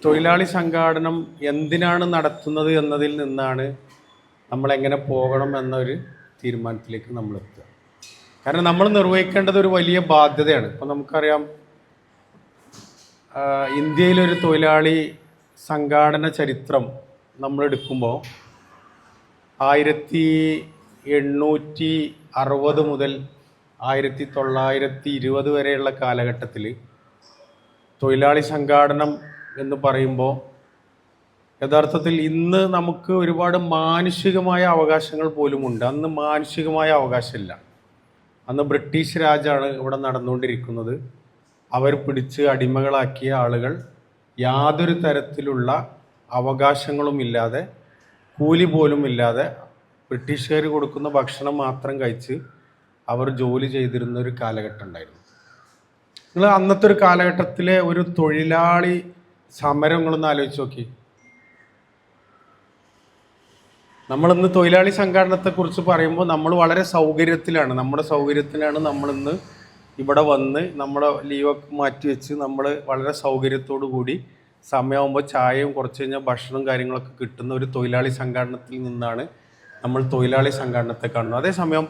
തൊഴിലാളി സംഘാടനം എന്തിനാണ് നടത്തുന്നത് എന്നതിൽ നിന്നാണ് നമ്മളെങ്ങനെ പോകണം എന്നൊരു തീരുമാനത്തിലേക്ക് നമ്മൾ എത്തുക. കാരണം നമ്മൾ നിർവഹിക്കേണ്ടത് ഒരു വലിയ ബാധ്യതയാണ്. ഇപ്പം നമുക്കറിയാം, ഇന്ത്യയിലൊരു തൊഴിലാളി സംഘാടന ചരിത്രം നമ്മളെടുക്കുമ്പോൾ 1860 മുതൽ 1920 വരെയുള്ള കാലഘട്ടത്തിൽ തൊഴിലാളി സംഘാടനം എന്ന് പറയുമ്പോൾ യഥാർത്ഥത്തിൽ ഇന്ന് നമുക്ക് ഒരുപാട് മാനുഷികമായ അവകാശങ്ങൾ പോലുമുണ്ട്. അന്ന് മാനുഷികമായ അവകാശമില്ല. അന്ന് ബ്രിട്ടീഷ് രാജാണ് ഇവിടെ നടന്നുകൊണ്ടിരിക്കുന്നത്. അവർ പിടിച്ച് അടിമകളാക്കിയ ആളുകൾ യാതൊരു തരത്തിലുള്ള അവകാശങ്ങളും ഇല്ലാതെ, കൂലി പോലും ഇല്ലാതെ, ബ്രിട്ടീഷുകാർ കൊടുക്കുന്ന ഭക്ഷണം മാത്രം കഴിച്ച് അവർ ജോലി ചെയ്തിരുന്ന ഒരു കാലഘട്ടം ഉണ്ടായിരുന്നു. നിങ്ങൾ അന്നത്തെ ഒരു കാലഘട്ടത്തിലെ ഒരു തൊഴിലാളി സമരങ്ങളൊന്ന് ആലോചിച്ച് നോക്കി. നമ്മളിന്ന് തൊഴിലാളി സംഘടനത്തെക്കുറിച്ച് പറയുമ്പോൾ നമ്മൾ വളരെ സൗകര്യത്തിലാണ്, നമ്മുടെ സൗകര്യത്തിനാണ് നമ്മളിന്ന് ഇവിടെ വന്ന് നമ്മുടെ ലീവൊക്കെ മാറ്റി വെച്ച് നമ്മൾ വളരെ സൗകര്യത്തോടു കൂടി സമയമാകുമ്പോൾ ചായയും കുറച്ച് കഴിഞ്ഞാൽ ഭക്ഷണവും കാര്യങ്ങളൊക്കെ കിട്ടുന്ന ഒരു തൊഴിലാളി സംഘടനത്തിൽ നിന്നാണ് നമ്മൾ തൊഴിലാളി സംഘടനത്തെ കാണുന്നത്. അതേസമയം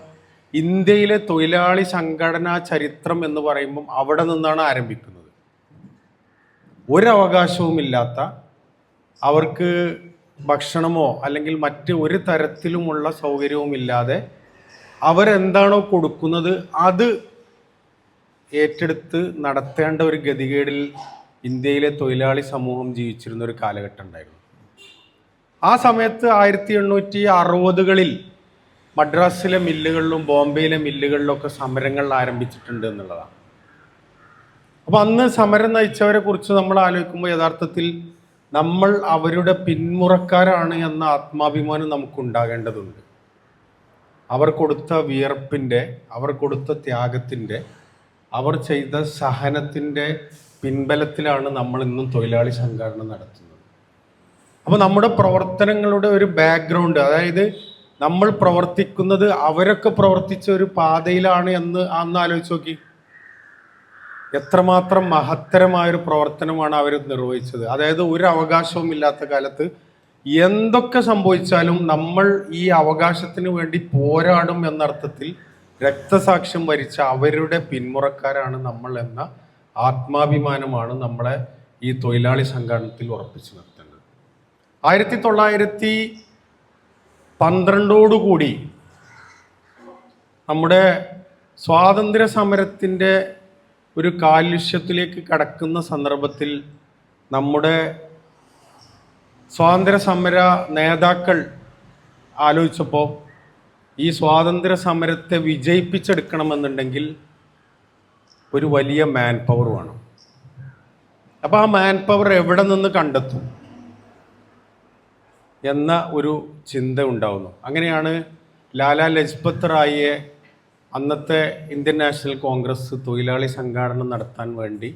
ഇന്ത്യയിലെ തൊഴിലാളി സംഘടനാ ചരിത്രം എന്ന് പറയുമ്പം അവിടെ നിന്നാണ് ആരംഭിക്കുന്നത്. ഒരവകാശവുമില്ലാത്ത, അവർക്ക് ഭക്ഷണമോ അല്ലെങ്കിൽ മറ്റ് ഒരു തരത്തിലുമുള്ള സൗകര്യവുമില്ലാതെ അവരെന്താണോ കൊടുക്കുന്നത് അത് ഏറ്റെടുത്ത് നടത്തേണ്ട ഒരു ഗതികേടിൽ ഇന്ത്യയിലെ തൊഴിലാളി സമൂഹം ജീവിച്ചിരുന്ന ഒരു കാലഘട്ടം ഉണ്ടായിരുന്നു. ആ സമയത്ത് 1860കളിൽ മദ്രാസിലെ മില്ലുകളിലും ബോംബെയിലെ മില്ലുകളിലൊക്കെ സമരങ്ങൾ ആരംഭിച്ചിട്ടുണ്ട് എന്നുള്ളതാണ്. അപ്പോൾ അന്ന് സമരം നയിച്ചവരെ കുറിച്ച് നമ്മൾ ആലോചിക്കുമ്പോൾ യഥാർത്ഥത്തിൽ നമ്മൾ അവരുടെ പിന്മുറക്കാരാണ് എന്ന ആത്മാഭിമാനം നമുക്കുണ്ടാകേണ്ടതുണ്ട്. അവർ കൊടുത്ത വിയർപ്പിൻ്റെ, അവർ കൊടുത്ത ത്യാഗത്തിൻ്റെ, അവർ ചെയ്ത സഹനത്തിൻ്റെ പിൻബലത്തിലാണ് നമ്മൾ ഇന്നും തൊഴിലാളി സംഘടന നടത്തുന്നത്. അപ്പോൾ നമ്മുടെ പ്രവർത്തനങ്ങളുടെ ഒരു ബാക്ക്ഗ്രൗണ്ട്, അതായത് നമ്മൾ പ്രവർത്തിക്കുന്നത് അവരൊക്കെ പ്രവർത്തിച്ച ഒരു പാതയിലാണ് എന്ന് അന്ന് ആലോചിച്ച് നോക്കി. എത്രമാത്രം മഹത്തരമായൊരു പ്രവർത്തനമാണ് അവർ നിർവഹിച്ചത്. അതായത് ഒരു അവകാശവും ഇല്ലാത്ത കാലത്ത് എന്തൊക്കെ സംഭവിച്ചാലും നമ്മൾ ഈ അവകാശത്തിന് വേണ്ടി പോരാടും എന്നർത്ഥത്തിൽ രക്തസാക്ഷ്യം വരിച്ച അവരുടെ പിന്മുറക്കാരാണ് നമ്മൾ എന്ന ആത്മാഭിമാനമാണ് നമ്മളെ ഈ തൊഴിലാളി സംഘടനത്തിൽ ഉറപ്പിച്ചു നിർത്തേണ്ടത്. 1912 നമ്മുടെ സ്വാതന്ത്ര്യ സമരത്തിൻ്റെ ഒരു കാലുഷ്യത്തിലേക്ക് കടക്കുന്ന സന്ദർഭത്തിൽ നമ്മുടെ സ്വാതന്ത്ര്യ സമര നേതാക്കൾ ആലോചിച്ചപ്പോൾ ഈ സ്വാതന്ത്ര്യ സമരത്തെ വിജയിപ്പിച്ചെടുക്കണമെന്നുണ്ടെങ്കിൽ ഒരു വലിയ മാൻ പവർ വേണം. അപ്പോൾ ആ മാൻ പവർ എവിടെ നിന്ന് കണ്ടെത്തും എന്ന ഒരു ചിന്ത ഉണ്ടാവുന്നു. അങ്ങനെയാണ് ലാലാ ലജ്പത് റായിയെ അന്നത്തെ ഇന്ത്യൻ നാഷണൽ കോൺഗ്രസ് തൊഴിലാളി സംഘാടനം നടത്താൻ വേണ്ടി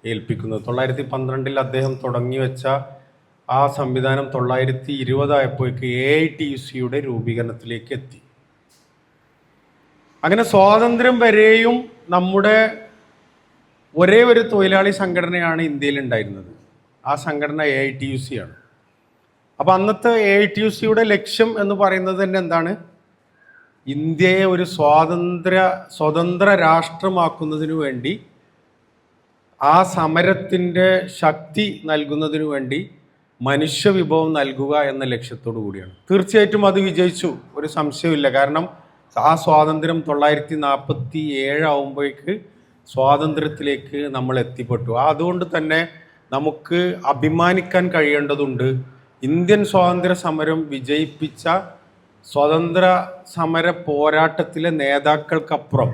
ഏൽപ്പിക്കുന്നത്. 1912 അദ്ദേഹം തുടങ്ങി വെച്ച ആ സംവിധാനം 1920 ആയപ്പോഴേക്ക് AITUCയുടെ രൂപീകരണത്തിലേക്ക് എത്തി. അങ്ങനെ സ്വാതന്ത്ര്യം വരെയും നമ്മുടെ ഒരേ ഒരു തൊഴിലാളി സംഘടനയാണ് ഇന്ത്യയിൽ ഉണ്ടായിരുന്നത്. ആ സംഘടന AITUC ആണ്. അപ്പോൾ അന്നത്തെ AITUCയുടെ ലക്ഷ്യം എന്ന് പറയുന്നത് തന്നെ എന്താണ്? ഇന്ത്യയെ ഒരു സ്വതന്ത്ര രാഷ്ട്രമാക്കുന്നതിനു വേണ്ടി, ആ സമരത്തിൻ്റെ ശക്തി നൽകുന്നതിനു വേണ്ടി മനുഷ്യവിഭവം നൽകുക എന്ന ലക്ഷ്യത്തോടു കൂടിയാണ്. തീർച്ചയായിട്ടും അത് വിജയിച്ചു, ഒരു സംശയമില്ല. കാരണം ആ സ്വാതന്ത്ര്യം 1947 ആവുമ്പോഴേക്ക് സ്വാതന്ത്ര്യത്തിലേക്ക് നമ്മൾ എത്തിപ്പെട്ടു. അതുകൊണ്ട് തന്നെ നമുക്ക് അഭിമാനിക്കാൻ കഴിയേണ്ടതുണ്ട്. ഇന്ത്യൻ സ്വാതന്ത്ര്യ സമരം വിജയിപ്പിച്ച സ്വതന്ത്ര സമര പോരാട്ടത്തിലെ നേതാക്കൾക്കപ്പുറം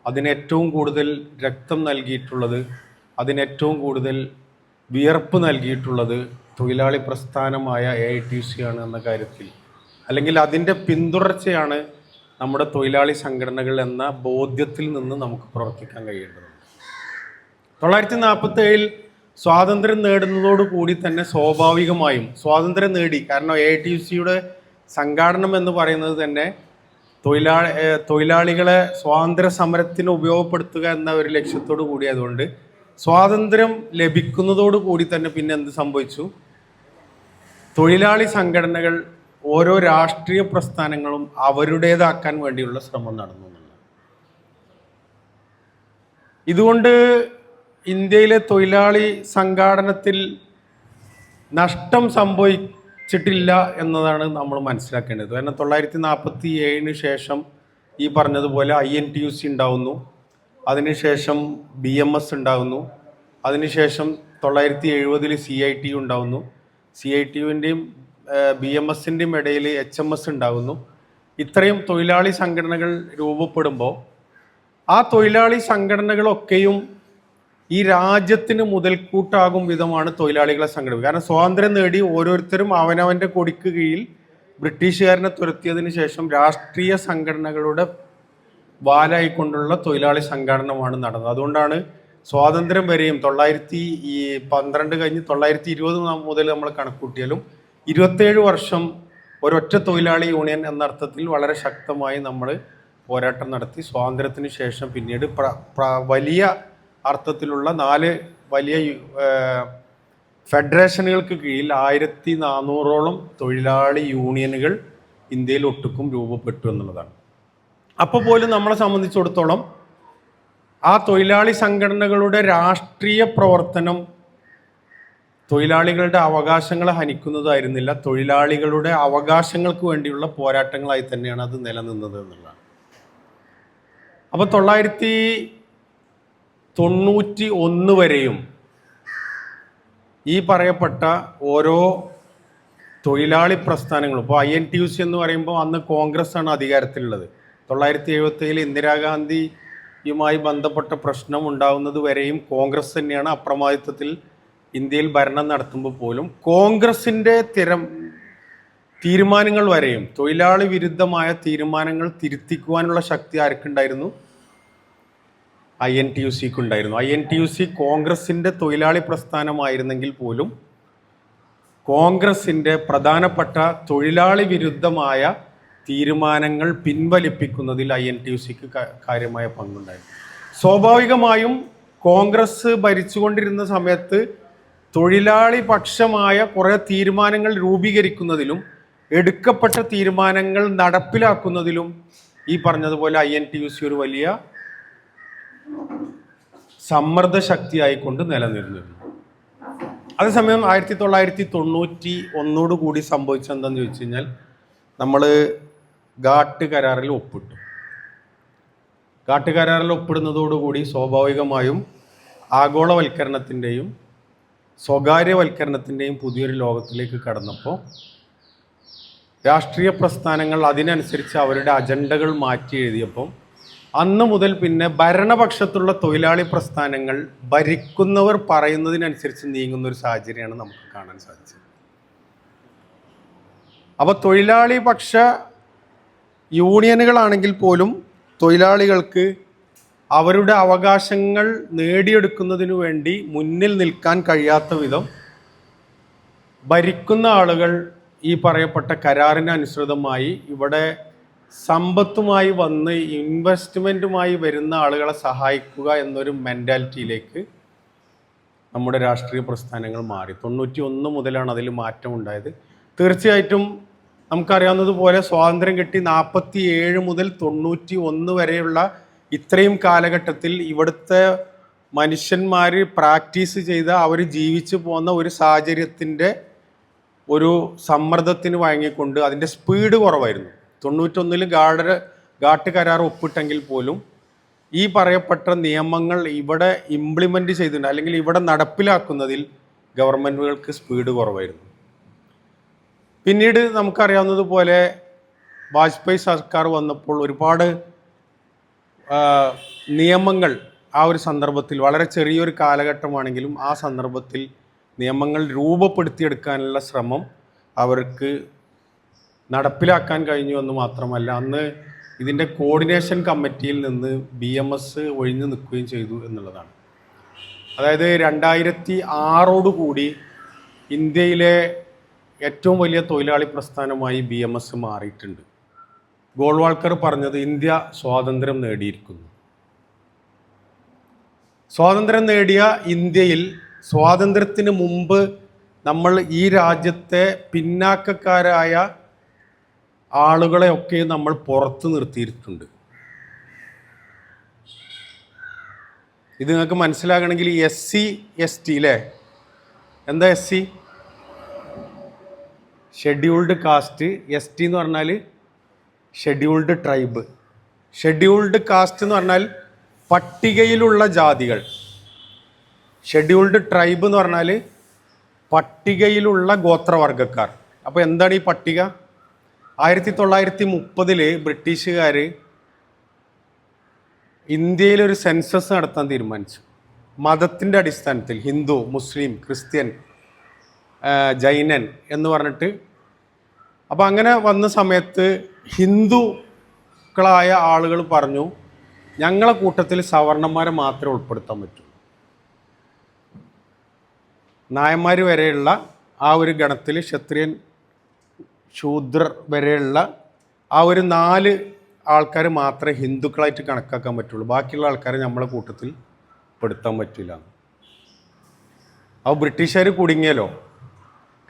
അതിനേറ്റവും കൂടുതൽ രക്തം നൽകിയിട്ടുള്ളത്, അതിനേറ്റവും കൂടുതൽ വിയർപ്പ് നൽകിയിട്ടുള്ളത് തൊഴിലാളി പ്രസ്ഥാനമായ AITUC ആണ് എന്ന കാര്യത്തിൽ, അല്ലെങ്കിൽ അതിൻ്റെ പിന്തുടർച്ചയാണ് നമ്മുടെ തൊഴിലാളി സംഘടനകൾ എന്ന ബോധ്യത്തിൽ നിന്ന് നമുക്ക് പ്രവർത്തിക്കാൻ കഴിയേണ്ടതുണ്ട്. 1947 സ്വാതന്ത്ര്യം നേടുന്നതോടുകൂടി തന്നെ സ്വാഭാവികമായും സ്വാതന്ത്ര്യം നേടി. കാരണം AITUCയുടെ സംഘാടനം എന്ന് പറയുന്നത് തന്നെ തൊഴിലാളികളെ സ്വാതന്ത്ര്യ സമരത്തിന് ഉപയോഗപ്പെടുത്തുക എന്ന ഒരു ലക്ഷ്യത്തോടു കൂടിയതുകൊണ്ട് സ്വാതന്ത്ര്യം ലഭിക്കുന്നതോടു കൂടി തന്നെ പിന്നെ എന്ത് സംഭവിച്ചു? തൊഴിലാളി സംഘടനകൾ ഓരോ രാഷ്ട്രീയ പ്രസ്ഥാനങ്ങളും അവരുടേതാക്കാൻ വേണ്ടിയുള്ള ശ്രമം നടന്നു എന്നുള്ളത്. ഇതുകൊണ്ട് ഇന്ത്യയിലെ തൊഴിലാളി സംഘാടനത്തിൽ നഷ്ടം സംഭവിച്ചിട്ടില്ല എന്നതാണ് നമ്മൾ മനസ്സിലാക്കേണ്ടത്. കാരണം 1947 ശേഷം ഈ പറഞ്ഞതുപോലെ INTUC ഉണ്ടാവുന്നു, അതിനുശേഷം BMS ഉണ്ടാകുന്നു, അതിനുശേഷം 1970 CITU ഉണ്ടാകുന്നു, CITUവിൻ്റെയും BMSൻ്റെയും ഇടയിൽ HMS ഉണ്ടാകുന്നു. ഇത്രയും തൊഴിലാളി സംഘടനകൾ രൂപപ്പെടുമ്പോൾ ആ തൊഴിലാളി സംഘടനകളൊക്കെയും ഈ രാജ്യത്തിന് മുതൽക്കൂട്ടാകും വിധമാണ് തൊഴിലാളികളെ സംഘടിപ്പിക്കുക. കാരണം സ്വാതന്ത്ര്യം നേടി ഓരോരുത്തരും അവനവൻ്റെ കൊടിക്ക് കീഴിൽ ബ്രിട്ടീഷുകാരനെ തുരത്തിയതിനു ശേഷം രാഷ്ട്രീയ സംഘടനകളുടെ വാലായിക്കൊണ്ടുള്ള തൊഴിലാളി സംഘടനമാണ് നടന്നത്. അതുകൊണ്ടാണ് സ്വാതന്ത്ര്യം വരെയും 1912 കഴിഞ്ഞ് 1920 മുതൽ നമ്മൾ കണക്കൂട്ടിയാലും 27 വർഷം ഒരൊറ്റ തൊഴിലാളി യൂണിയൻ എന്ന അർത്ഥത്തിൽ വളരെ ശക്തമായി നമ്മൾ പോരാട്ടം നടത്തി. സ്വാതന്ത്ര്യത്തിന് ശേഷം പിന്നീട് വലിയ അർത്ഥത്തിലുള്ള 4 വലിയ ഫെഡറേഷനുകൾക്ക് കീഴിൽ 1400ഓളം തൊഴിലാളി യൂണിയനുകൾ ഇന്ത്യയിൽ ഒട്ടുക്കും രൂപപ്പെട്ടു എന്നുള്ളതാണ്. അപ്പോൾ പോലും നമ്മളെ സംബന്ധിച്ചിടത്തോളം ആ തൊഴിലാളി സംഘടനകളുടെ രാഷ്ട്രീയ പ്രവർത്തനം തൊഴിലാളികളുടെ അവകാശങ്ങളെ ഹനിക്കുന്നതായിരുന്നില്ല, തൊഴിലാളികളുടെ അവകാശങ്ങൾക്ക് വേണ്ടിയുള്ള പോരാട്ടങ്ങളായി തന്നെയാണ് അത് നിലനിന്നത് എന്നുള്ളതാണ്. അപ്പോൾ 1991 വരെയും ഈ പറയപ്പെട്ട ഓരോ തൊഴിലാളി പ്രസ്ഥാനങ്ങളും, ഇപ്പോൾ INTUC എന്ന് പറയുമ്പോൾ അന്ന് കോൺഗ്രസ് ആണ് അധികാരത്തിലുള്ളത്. 1977 ഇന്ദിരാഗാന്ധിയുമായി ബന്ധപ്പെട്ട പ്രശ്നം ഉണ്ടാകുന്നത് വരെയും കോൺഗ്രസ് തന്നെയാണ് അപ്രമാദിത്വത്തിൽ ഇന്ത്യയിൽ ഭരണം നടത്തുമ്പോൾ പോലും കോൺഗ്രസിൻ്റെ തീരുമാനങ്ങൾ വരെയും തൊഴിലാളി വിരുദ്ധമായ തീരുമാനങ്ങൾ തിരുത്തിക്കുവാനുള്ള ശക്തി ആർക്കുണ്ടായിരുന്നു? INTUCക്ക് ഉണ്ടായിരുന്നു. INTUC കോൺഗ്രസിൻ്റെ തൊഴിലാളി പ്രസ്ഥാനമായിരുന്നെങ്കിൽ പോലും കോൺഗ്രസിൻ്റെ പ്രധാനപ്പെട്ട തൊഴിലാളി വിരുദ്ധമായ തീരുമാനങ്ങൾ പിൻവലിപ്പിക്കുന്നതിൽ INTUCക്ക് കാര്യമായ പങ്കുണ്ടായിരുന്നു. സ്വാഭാവികമായും കോൺഗ്രസ് ഭരിച്ചുകൊണ്ടിരുന്ന സമയത്ത് തൊഴിലാളി പക്ഷമായ കുറേ തീരുമാനങ്ങൾ രൂപീകരിക്കുന്നതിലും എടുക്കപ്പെട്ട തീരുമാനങ്ങൾ നടപ്പിലാക്കുന്നതിലും ഈ പറഞ്ഞതുപോലെ INTUC ഒരു വലിയ സമ്മർദ്ദ ശക്തിയായിക്കൊണ്ട് നിലനിന്നിരുന്നു. അതേസമയം 1991 കൂടി സംഭവിച്ചെന്താണെന്ന് ചോദിച്ചു കഴിഞ്ഞാൽ നമ്മൾ ഘാട്ട് കരാറിൽ ഒപ്പിട്ടു. ഘാട്ട് കരാറിൽ ഒപ്പിടുന്നതോടുകൂടി സ്വാഭാവികമായും ആഗോളവൽക്കരണത്തിൻ്റെയും സ്വകാര്യവൽക്കരണത്തിൻ്റെയും പുതിയൊരു ലോകത്തിലേക്ക് കടന്നപ്പോൾ രാഷ്ട്രീയ പ്രസ്ഥാനങ്ങൾ അതിനനുസരിച്ച് അവരുടെ അജണ്ടകൾ മാറ്റി എഴുതിയപ്പോൾ അന്ന് മുതൽ പിന്നെ ഭരണപക്ഷത്തുള്ള തൊഴിലാളി പ്രസ്ഥാനങ്ങൾ ഭരിക്കുന്നവർ പറയുന്നതിനനുസരിച്ച് നീങ്ങുന്ന ഒരു സാഹചര്യമാണ് നമുക്ക് കാണാൻ സാധിച്ചത്. അപ്പോൾ തൊഴിലാളി പക്ഷ യൂണിയനുകളാണെങ്കിൽ പോലും തൊഴിലാളികൾക്ക് അവരുടെ അവകാശങ്ങൾ നേടിയെടുക്കുന്നതിനു വേണ്ടി മുന്നിൽ നിൽക്കാൻ കഴിയാത്ത വിധം ഭരിക്കുന്ന ആളുകൾ ഈ പറയപ്പെട്ട കരാറിന് അനുസൃതമായി ഇവിടെ സമ്പത്തുമായി വന്ന് ഇൻവെസ്റ്റ്മെൻറ്റുമായി വരുന്ന ആളുകളെ സഹായിക്കുക എന്നൊരു മെൻറ്റാലിറ്റിയിലേക്ക് നമ്മുടെ രാഷ്ട്രീയ പ്രസ്ഥാനങ്ങൾ മാറി. 91 മുതലാണ് അതിൽ മാറ്റം ഉണ്ടായത്. തീർച്ചയായിട്ടും നമുക്കറിയാവുന്നതുപോലെ സ്വാതന്ത്ര്യം കിട്ടി 47 മുതൽ 91 വരെയുള്ള ഇത്രയും കാലഘട്ടത്തിൽ ഇവിടുത്തെ മനുഷ്യന്മാർ പ്രാക്ടീസ് ചെയ്ത അവർ ജീവിച്ചു പോകുന്ന ഒരു സാഹചര്യത്തിൻ്റെ ഒരു സമ്മർദ്ദത്തിന് വഴങ്ങിക്കൊണ്ട് അതിൻ്റെ സ്പീഡ് കുറവായിരുന്നു. 91 ഘാട്ട് കരാർ ഒപ്പിട്ടെങ്കിൽ പോലും ഈ പറയപ്പെട്ട നിയമങ്ങൾ ഇവിടെ ഇംപ്ലിമെൻ്റ് ചെയ്തിട്ടുണ്ട്, അല്ലെങ്കിൽ ഇവിടെ നടപ്പിലാക്കുന്നതിൽ ഗവൺമെൻറ്റുകൾക്ക് സ്പീഡ് കുറവായിരുന്നു. പിന്നീട് നമുക്കറിയാവുന്നതുപോലെ വാജ്പേയി സർക്കാർ വന്നപ്പോൾ ഒരുപാട് നിയമങ്ങൾ ആ ഒരു സന്ദർഭത്തിൽ, വളരെ ചെറിയൊരു കാലഘട്ടമാണെങ്കിലും ആ സന്ദർഭത്തിൽ നിയമങ്ങൾ രൂപപ്പെടുത്തിയെടുക്കാനുള്ള ശ്രമം അവർക്ക് നടപ്പിലാക്കാൻ കഴിഞ്ഞു എന്ന് മാത്രമല്ല, അന്ന് ഇതിൻ്റെ കോർഡിനേഷൻ കമ്മിറ്റിയിൽ നിന്ന് BMS ഒഴിഞ്ഞു നിൽക്കുകയും ചെയ്തു എന്നുള്ളതാണ്. അതായത് 2006 കൂടി ഇന്ത്യയിലെ ഏറ്റവും വലിയ തൊഴിലാളി പ്രസ്ഥാനമായി BMS മാറിയിട്ടുണ്ട്. ഗോൾവാൾക്കർ പറഞ്ഞത് ഇന്ത്യ സ്വാതന്ത്ര്യം നേടിയിരിക്കുന്നു. സ്വാതന്ത്ര്യം നേടിയ ഇന്ത്യയിൽ സ്വാതന്ത്ര്യത്തിന് മുമ്പ് നമ്മൾ ഈ രാജ്യത്തെ പിന്നാക്കക്കാരായ ആളുകളെയൊക്കെ നമ്മൾ പുറത്ത് നിർത്തിയിട്ടുണ്ട്. ഇത് നിങ്ങൾക്ക് മനസ്സിലാകണമെങ്കിൽ SC ST അല്ലേ, എന്താ SC? Scheduled caste. ST എന്ന് പറഞ്ഞാൽ ഷെഡ്യൂൾഡ് ട്രൈബ്. ഷെഡ്യൂൾഡ് കാസ്റ്റ് എന്ന് പറഞ്ഞാൽ പട്ടികയിലുള്ള ജാതികൾ. ഷെഡ്യൂൾഡ് ട്രൈബ് എന്ന് പറഞ്ഞാൽ പട്ടികയിലുള്ള ഗോത്രവർഗക്കാർ. അപ്പോൾ എന്താണ് ഈ പട്ടിക? 1930 ബ്രിട്ടീഷുകാർ ഇന്ത്യയിലൊരു സെൻസസ് നടത്താൻ തീരുമാനിച്ചു. മതത്തിൻ്റെ അടിസ്ഥാനത്തിൽ ഹിന്ദു, മുസ്ലിം, ക്രിസ്ത്യൻ, ജൈനൻ എന്ന് പറഞ്ഞിട്ട്. അപ്പോൾ അങ്ങനെ വന്ന സമയത്ത് ഹിന്ദുക്കളായ ആളുകൾ പറഞ്ഞു, ഞങ്ങളെ കൂട്ടത്തിൽ സവർണന്മാരെ മാത്രമേ ഉൾപ്പെടുത്താൻ പറ്റൂ. നായന്മാർ വരെയുള്ള ആ ഒരു ഗണത്തിൽ ക്ഷത്രിയൻ, ശൂദ്രർ വരെയുള്ള ആ ഒരു 4 ആൾക്കാർ മാത്രമേ ഹിന്ദുക്കളായിട്ട് കണക്കാക്കാൻ പറ്റുള്ളൂ. ബാക്കിയുള്ള ആൾക്കാരെ നമ്മളെ കൂട്ടത്തിൽ പെടുത്താൻ പറ്റില്ല. അപ്പോൾ ബ്രിട്ടീഷുകാർ കുടുങ്ങിയല്ലോ.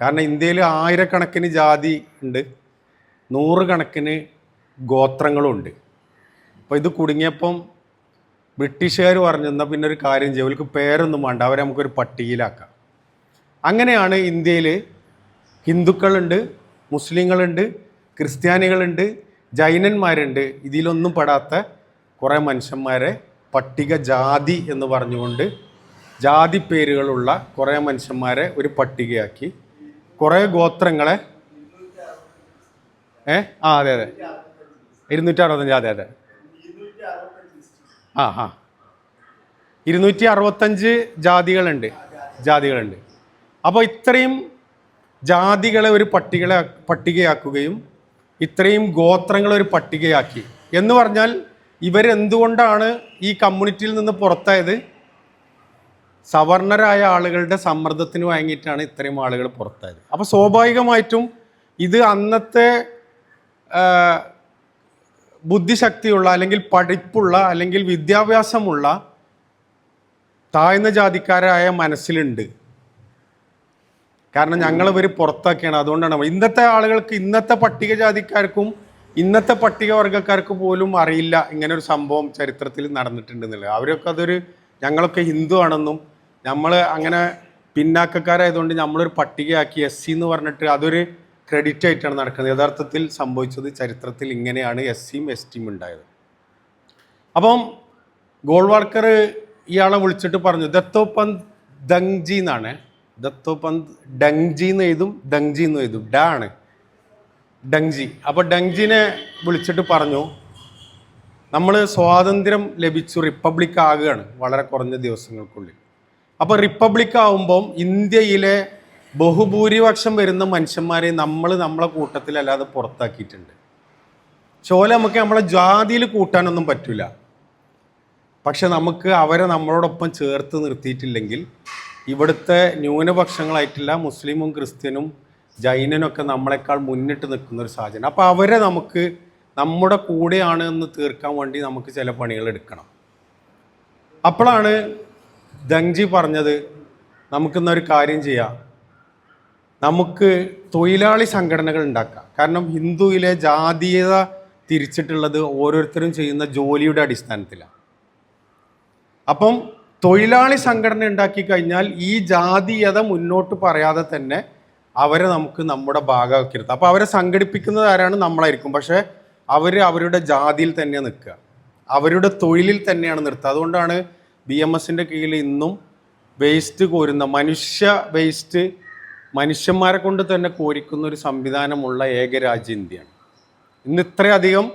കാരണം ഇന്ത്യയിൽ 1000കണക്കിന് ജാതി ഉണ്ട്, 100 കണക്കിന് ഗോത്രങ്ങളും ഉണ്ട്. അപ്പോൾ ഇത് കുടുങ്ങിയപ്പം ബ്രിട്ടീഷുകാർ പറഞ്ഞു, എന്നാൽ പിന്നെ ഒരു കാര്യം ചെയ്യും, അവർക്ക് പേരൊന്നും വേണ്ട, അവരെ നമുക്കൊരു പട്ടികയിലാക്കാം. അങ്ങനെയാണ് ഇന്ത്യയിൽ ഹിന്ദുക്കളുണ്ട്, മുസ്ലിങ്ങളുണ്ട്, ക്രിസ്ത്യാനികളുണ്ട്, ജൈനന്മാരുണ്ട്. ഇതിലൊന്നും പെടാത്ത കുറേ മനുഷ്യന്മാരെ പട്ടിക ജാതി എന്ന് പറഞ്ഞുകൊണ്ട് ജാതി പേരുകളുള്ള കുറേ മനുഷ്യന്മാരെ ഒരു പട്ടികയാക്കി. കുറേ ഗോത്രങ്ങളെ അതെ 265, അതെ 265 ജാതികളുണ്ട്. അപ്പോൾ ഇത്രയും ജാതികളെ ഒരു പട്ടികയാക്കുകയും ഇത്രയും ഗോത്രങ്ങളെ ഒരു പട്ടികയാക്കി എന്ന് പറഞ്ഞാൽ ഇവരെന്തുകൊണ്ടാണ് ഈ കമ്മ്യൂണിറ്റിയിൽ നിന്ന് പുറത്തായത്? സവർണരായ ആളുകളുടെ സമ്മർദ്ദത്തിന് വഴങ്ങിയിട്ടാണ് ഇത്രയും ആളുകൾ പുറത്തായത്. അപ്പോൾ സ്വാഭാവികമായിട്ടും ഇത് അന്നത്തെ ബുദ്ധിശക്തിയുള്ള അല്ലെങ്കിൽ പഠിപ്പുള്ള അല്ലെങ്കിൽ വിദ്യാഭ്യാസമുള്ള താഴ്ന്ന ജാതിക്കാരായ മനസ്സിലുണ്ട്. കാരണം ഞങ്ങളിവർ പുറത്താക്കിയാണ്. അതുകൊണ്ടാണ് ഇന്നത്തെ ആളുകൾക്ക്, ഇന്നത്തെ പട്ടികജാതിക്കാർക്കും ഇന്നത്തെ പട്ടികവർഗക്കാർക്ക് പോലും അറിയില്ല ഇങ്ങനെ ഒരു സംഭവം ചരിത്രത്തിൽ നടന്നിട്ടുണ്ടെന്നുള്ളത്. അവരൊക്കെ ഞങ്ങളൊക്കെ ഹിന്ദു ആണെന്നും നമ്മൾ അങ്ങനെ പിന്നാക്കക്കാരായതുകൊണ്ട് നമ്മളൊരു പട്ടികയാക്കി SC എന്ന് പറഞ്ഞിട്ട് അതൊരു ക്രെഡിറ്റ് ആയിട്ടാണ് നടക്കുന്നത്. യഥാർത്ഥത്തിൽ സംഭവിച്ചത് ചരിത്രത്തിൽ ഇങ്ങനെയാണ് SCയും STയും ഉണ്ടായത്. അപ്പം ഗോൾവാൾക്കർ ഇയാളെ വിളിച്ചിട്ട് പറഞ്ഞു, ദത്തോപന്ത് ദങ്ജി എന്നാണ്. ദത്തോപന്ത് ഡങ്ജി എന്ന് എഴുതും, ദങ്ജി എന്ന് എഴുതും, ആണ് ഡങ്ജി. അപ്പോൾ ഡങ്ജിനെ വിളിച്ചിട്ട് പറഞ്ഞു, നമ്മൾ സ്വാതന്ത്ര്യം ലഭിച്ചു, റിപ്പബ്ലിക് ആകുകയാണ് വളരെ കുറഞ്ഞ ദിവസങ്ങൾക്കുള്ളിൽ. അപ്പോൾ റിപ്പബ്ലിക് ആകുമ്പം ഇന്ത്യയിലെ ബഹുഭൂരിപക്ഷം വരുന്ന മനുഷ്യന്മാരെ നമ്മളെ കൂട്ടത്തിലല്ലാതെ പുറത്താക്കിയിട്ടുണ്ട്. ചോല നമുക്ക് നമ്മളെ ജാതിയിൽ കൂട്ടാനൊന്നും പറ്റില്ല. പക്ഷെ നമുക്ക് അവരെ നമ്മളോടൊപ്പം ചേർത്ത് നിർത്തിയിട്ടില്ലെങ്കിൽ ഇവിടുത്തെ ന്യൂനപക്ഷങ്ങളായിട്ടുള്ള മുസ്ലിമും ക്രിസ്ത്യനും ജൈനനൊക്കെ നമ്മളെക്കാൾ മുന്നിട്ട് നിൽക്കുന്ന ഒരു സാഹചര്യം. അപ്പോൾ അവരെ നമുക്ക് നമ്മുടെ കൂടെയാണ് എന്ന് തീർക്കാൻ വേണ്ടി നമുക്ക് ചില പണികൾ എടുക്കണം. അപ്പോഴാണ് ദങ്ജി പറഞ്ഞത്, നമുക്കിന്നൊരു കാര്യം ചെയ്യാം, നമുക്ക് തൊഴിലാളി സംഘടനകൾ ഉണ്ടാക്കാം. കാരണം ഹിന്ദുവിലെ ജാതീയത തിരിച്ചിട്ടുള്ളത് ഓരോരുത്തരും ചെയ്യുന്ന ജോലിയുടെ അടിസ്ഥാനത്തിലാണ്. അപ്പം തൊഴിലാളി സംഘടന ഉണ്ടാക്കി കഴിഞ്ഞാൽ ഈ ജാതീയത മുന്നോട്ട് പറയാതെ തന്നെ അവരെ നമുക്ക് നമ്മുടെ ഭാഗമാക്കിയിരുത്താം. അപ്പോൾ അവരെ സംഘടിപ്പിക്കുന്നത് ആരാണ്? നമ്മളായിരിക്കും. പക്ഷേ അവരുടെ ജാതിയിൽ തന്നെ നിൽക്കുക, അവരുടെ തൊഴിലിൽ തന്നെയാണ് നിർത്തുക. അതുകൊണ്ടാണ് BMSൻ്റെ കീഴിൽ ഇന്നും വേസ്റ്റ് കോരുന്ന മനുഷ്യന്മാരെ കൊണ്ട് തന്നെ കോരിക്കുന്ന ഒരു സംവിധാനമുള്ള ഏക രാജ്യം ഇന്ത്യയാണ്. ഇന്ന് ഇത്രയധികം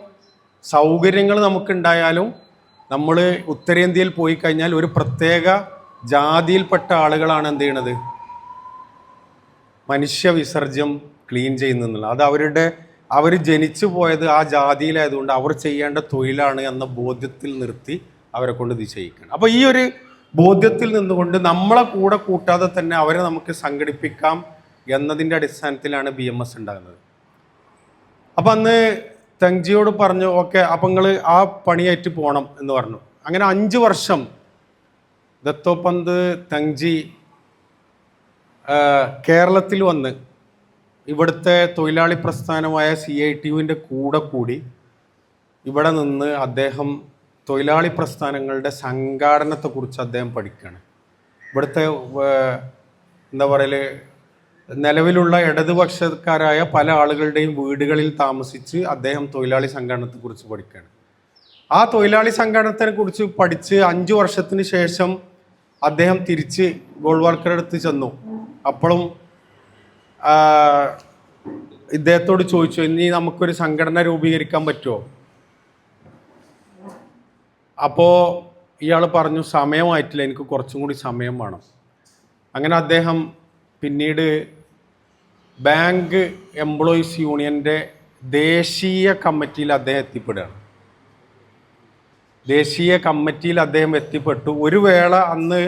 സൗകര്യങ്ങൾ നമുക്കുണ്ടായാലും നമ്മൾ ഉത്തരേന്ത്യയിൽ പോയി കഴിഞ്ഞാൽ ഒരു പ്രത്യേക ജാതിയിൽപ്പെട്ട ആളുകളാണ് എന്ത് ചെയ്യണത്? മനുഷ്യ വിസർജ്യം ക്ലീൻ ചെയ്യുന്നുള്ള. അത് അവർ ജനിച്ചു പോയത് ആ ജാതിയിലായതുകൊണ്ട് അവർ ചെയ്യേണ്ട തൊഴിലാണ് എന്ന ബോധ്യത്തിൽ നിർത്തി അവരെ കൊണ്ട് ഇത് ചെയ്യിക്കണം. അപ്പോൾ ഈ ഒരു ബോധ്യത്തിൽ നിന്നുകൊണ്ട് നമ്മളെ കൂടെ കൂട്ടാതെ തന്നെ അവരെ നമുക്ക് സംഘടിപ്പിക്കാം എന്നതിൻ്റെ അടിസ്ഥാനത്തിലാണ് BMS ഉണ്ടാകുന്നത്. അപ്പം അന്ന് തങ്ജിയോട് പറഞ്ഞു, ഓക്കെ അപ്പം നിങ്ങൾ ആ പണിയായിട്ട് പോകണം എന്ന് പറഞ്ഞു. അങ്ങനെ 5 വർഷം ദത്തോപന്ത് തങ്ജി കേരളത്തിൽ വന്ന് ഇവിടുത്തെ തൊഴിലാളി പ്രസ്ഥാനമായ CITUവിൻ്റെ കൂടെ കൂടി ഇവിടെ നിന്ന് അദ്ദേഹം തൊഴിലാളി പ്രസ്ഥാനങ്ങളുടെ സംഘാടനത്തെക്കുറിച്ച് അദ്ദേഹം പഠിക്കുകയാണ്. ഇവിടുത്തെ എന്താ പറയൽ, നിലവിലുള്ള ഇടതുപക്ഷക്കാരായ പല ആളുകളുടെയും വീടുകളിൽ താമസിച്ച് അദ്ദേഹം തൊഴിലാളി സംഘടനത്തെക്കുറിച്ച് പഠിക്കുകയാണ്. ആ തൊഴിലാളി സംഘടനത്തെക്കുറിച്ച് പഠിച്ച് 5 വർഷത്തിന് ശേഷം അദ്ദേഹം തിരിച്ച് ഗോൾവാൾക്കറുടെ അടുത്ത് ചെന്നു. അപ്പോഴും ഇദ്ദേഹത്തോട് ചോദിച്ചു, ഇനി നമുക്കൊരു സംഘടന രൂപീകരിക്കാൻ പറ്റുമോ? അപ്പോൾ ഇയാൾ പറഞ്ഞു, സമയമായിട്ടില്ല, എനിക്ക് കുറച്ചും കൂടി സമയം വേണം. അങ്ങനെ അദ്ദേഹം പിന്നീട് ബാങ്ക് എംപ്ലോയീസ് യൂണിയൻ്റെ ദേശീയ കമ്മിറ്റിയിൽ അദ്ദേഹം എത്തിപ്പെടുകയാണ്. ദേശീയ കമ്മിറ്റിയിൽ അദ്ദേഹം എത്തിപ്പെട്ടു. ഒരു വേള അന്ന്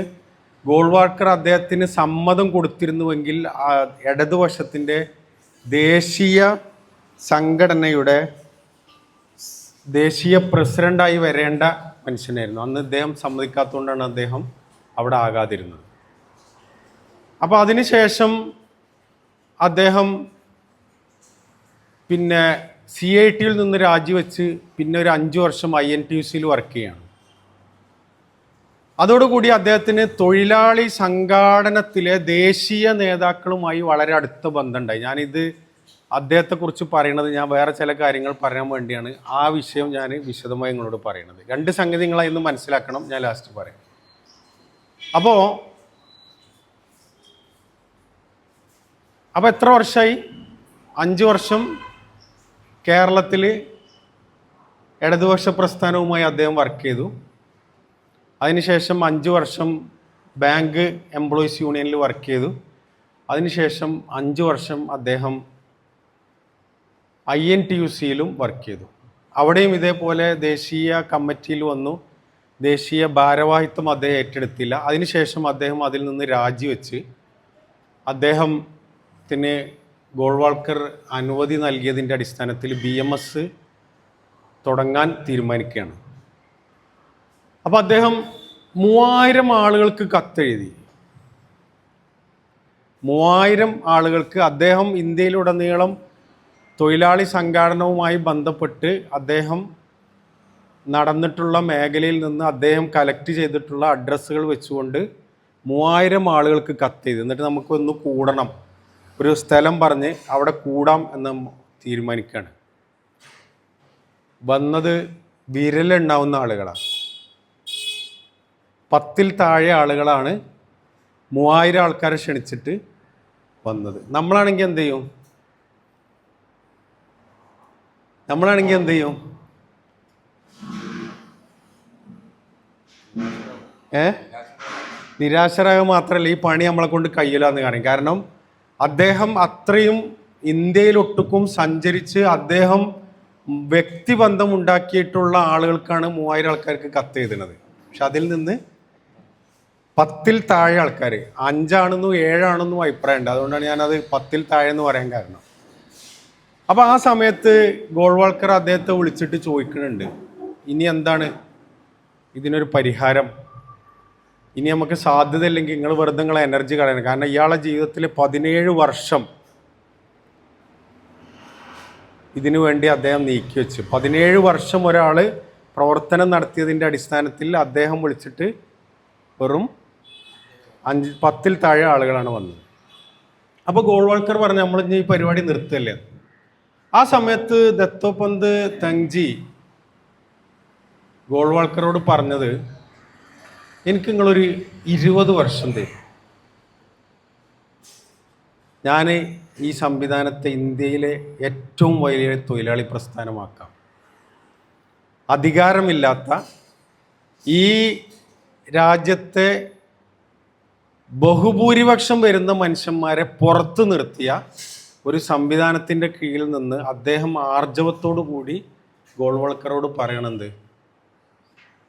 ഗോൾവാൾക്കർ അദ്ദേഹത്തിന് സമ്മതം കൊടുത്തിരുന്നുവെങ്കിൽ ഇടതുപക്ഷത്തിൻ്റെ ദേശീയ സംഘടനയുടെ ദേശീയ പ്രസിഡൻ്റായി വരേണ്ട മനുഷ്യനായിരുന്നു. അന്ന് ഇദ്ദേഹം സമ്മതിക്കാത്തതുകൊണ്ടാണ് അദ്ദേഹം അവിടെ ആകാതിരുന്നത്. അപ്പോൾ അതിനുശേഷം അദ്ദേഹം പിന്നെ CITUവിൽ നിന്ന് രാജിവെച്ച് പിന്നെ ഒരു 5 വർഷം INTUCയിൽ വർക്ക് ചെയ്യാണ്. അതോടുകൂടി അദ്ദേഹത്തിന് തൊഴിലാളി സംഘാടനത്തിലെ ദേശീയ നേതാക്കളുമായി വളരെ അടുത്ത ബന്ധമുണ്ടായി. ഞാനിത് അദ്ദേഹത്തെക്കുറിച്ച് പറയുന്നത് ഞാൻ വേറെ ചില കാര്യങ്ങൾ പറയാൻ വേണ്ടിയാണ് ആ വിഷയം ഞാൻ വിശദമായി നിങ്ങളോട് പറയുന്നത്. 2 സംഗതി നിങ്ങളെ ഇന്ന് മനസ്സിലാക്കണം, ഞാൻ ലാസ്റ്റ് പറയാം. അപ്പോൾ എത്ര വർഷമായി? 5 വർഷം കേരളത്തിൽ ഇടതുപക്ഷ പ്രസ്ഥാനവുമായി അദ്ദേഹം വർക്ക് ചെയ്തു. അതിനുശേഷം 5 വർഷം ബാങ്ക് എംപ്ലോയീസ് യൂണിയനിൽ വർക്ക് ചെയ്തു. അതിനുശേഷം 5 വർഷം അദ്ദേഹം INTUCയിലും വർക്ക് ചെയ്തു. അവിടെയും ഇതേപോലെ ദേശീയ കമ്മിറ്റിയിൽ വന്നു. ദേശീയ ഭാരവാഹിത്വം അദ്ദേഹം ഏറ്റെടുത്തില്ല. അതിനുശേഷം അദ്ദേഹം അതിൽ നിന്ന് രാജിവെച്ച് അദ്ദേഹത്തിന് ഗോൾവാൾക്കർ അനുമതി നൽകിയതിൻ്റെ അടിസ്ഥാനത്തിൽ BMS തുടങ്ങാൻ തീരുമാനിക്കുകയാണ്. അപ്പോൾ അദ്ദേഹം 3000 ആളുകൾക്ക് കത്തെഴുതി. 3000 ആളുകൾക്ക് അദ്ദേഹം ഇന്ത്യയിലുടനീളം തൊഴിലാളി സംഘാടനവുമായി ബന്ധപ്പെട്ട് അദ്ദേഹം നടന്നിട്ടുള്ള മേഖലയിൽ നിന്ന് അദ്ദേഹം കളക്ട് ചെയ്തിട്ടുള്ള അഡ്രസ്സുകൾ വെച്ചുകൊണ്ട് 3000 ആളുകൾക്ക് കത്തെഴുതി. എന്നിട്ട് നമുക്കൊന്ന് കൂടണം, ഒരു സ്ഥലം പറഞ്ഞ് അവിടെ കൂടാം എന്ന് തീരുമാനിക്കുകയാണ്. വന്നത് വിരലുണ്ടാവുന്ന ആളുകളാണ്. 10ൽ താഴെ ആളുകളാണ് 3000 ആൾക്കാരെ ക്ഷണിച്ചിട്ട് വന്നത്. നമ്മളാണെങ്കിൽ എന്ത് ചെയ്യും? നിരാശരാകുക മാത്രമല്ല, ഈ പണി നമ്മളെ കൊണ്ട് കഴിയില്ലാന്ന് കാണും. കാരണം അദ്ദേഹം അത്രയും ഇന്ത്യയിലൊട്ടുക്കും സഞ്ചരിച്ച് അദ്ദേഹം വ്യക്തിബന്ധം ഉണ്ടാക്കിയിട്ടുള്ള ആളുകൾക്കാണ് 3000 ആൾക്കാർക്ക് കത്ത് എഴുതുന്നത്. പക്ഷെ അതിൽ നിന്ന് 10ൽ താഴെ ആൾക്കാർ, 5 ആണെന്നും 7 ആണെന്നും അഭിപ്രായമുണ്ട്. അതുകൊണ്ടാണ് ഞാനത് 10ൽ താഴെ എന്ന് പറയാൻ കാരണം. അപ്പോൾ ആ സമയത്ത് ഗോൾവാൾക്കർ അദ്ദേഹത്തെ വിളിച്ചിട്ട് ചോദിക്കുന്നുണ്ട്, ഇനി എന്താണ് ഇതിനൊരു പരിഹാരം? ഇനി നമുക്ക് സാധ്യത ഇല്ലെങ്കിൽ നിങ്ങൾ വെറുതെ നിങ്ങളെ എനർജി കളയണം. കാരണം ഇയാളുടെ ജീവിതത്തിൽ 17 വർഷം ഇതിനു വേണ്ടി അദ്ദേഹം നീക്കി വെച്ചു. 17 വർഷം ഒരാൾ പ്രവർത്തനം നടത്തിയതിൻ്റെ അടിസ്ഥാനത്തിൽ അദ്ദേഹം വിളിച്ചിട്ട് വെറും 10ൽ താഴെ ആളുകളാണ് വന്നത്. അപ്പോൾ ഗോൾവാൾക്കർ പറഞ്ഞു, നമ്മൾ ഇനി ഈ പരിപാടി നിർത്തല്ലേ. ആ സമയത്ത് ദത്തോപന്ത് തങ്ജി ഗോൾവാൾക്കറോട് പറഞ്ഞത്, എനിക്ക് നിങ്ങളൊരു 20 വർഷം തരും, ഞാൻ ഈ സംവിധാനത്തെ ഇന്ത്യയിലെ ഏറ്റവും വലിയ തൊഴിലാളി പ്രസ്ഥാനമാക്കാം. അധികാരമില്ലാത്ത ഈ രാജ്യത്തെ ബഹുഭൂരിപക്ഷം വരുന്ന മനുഷ്യന്മാരെ പുറത്തു നിർത്തിയ ഒരു സംവിധാനത്തിൻ്റെ കീഴിൽ നിന്ന് അദ്ദേഹം ആർജവത്തോടു കൂടി ഗോൾവാൾക്കറോട് പറയണത്,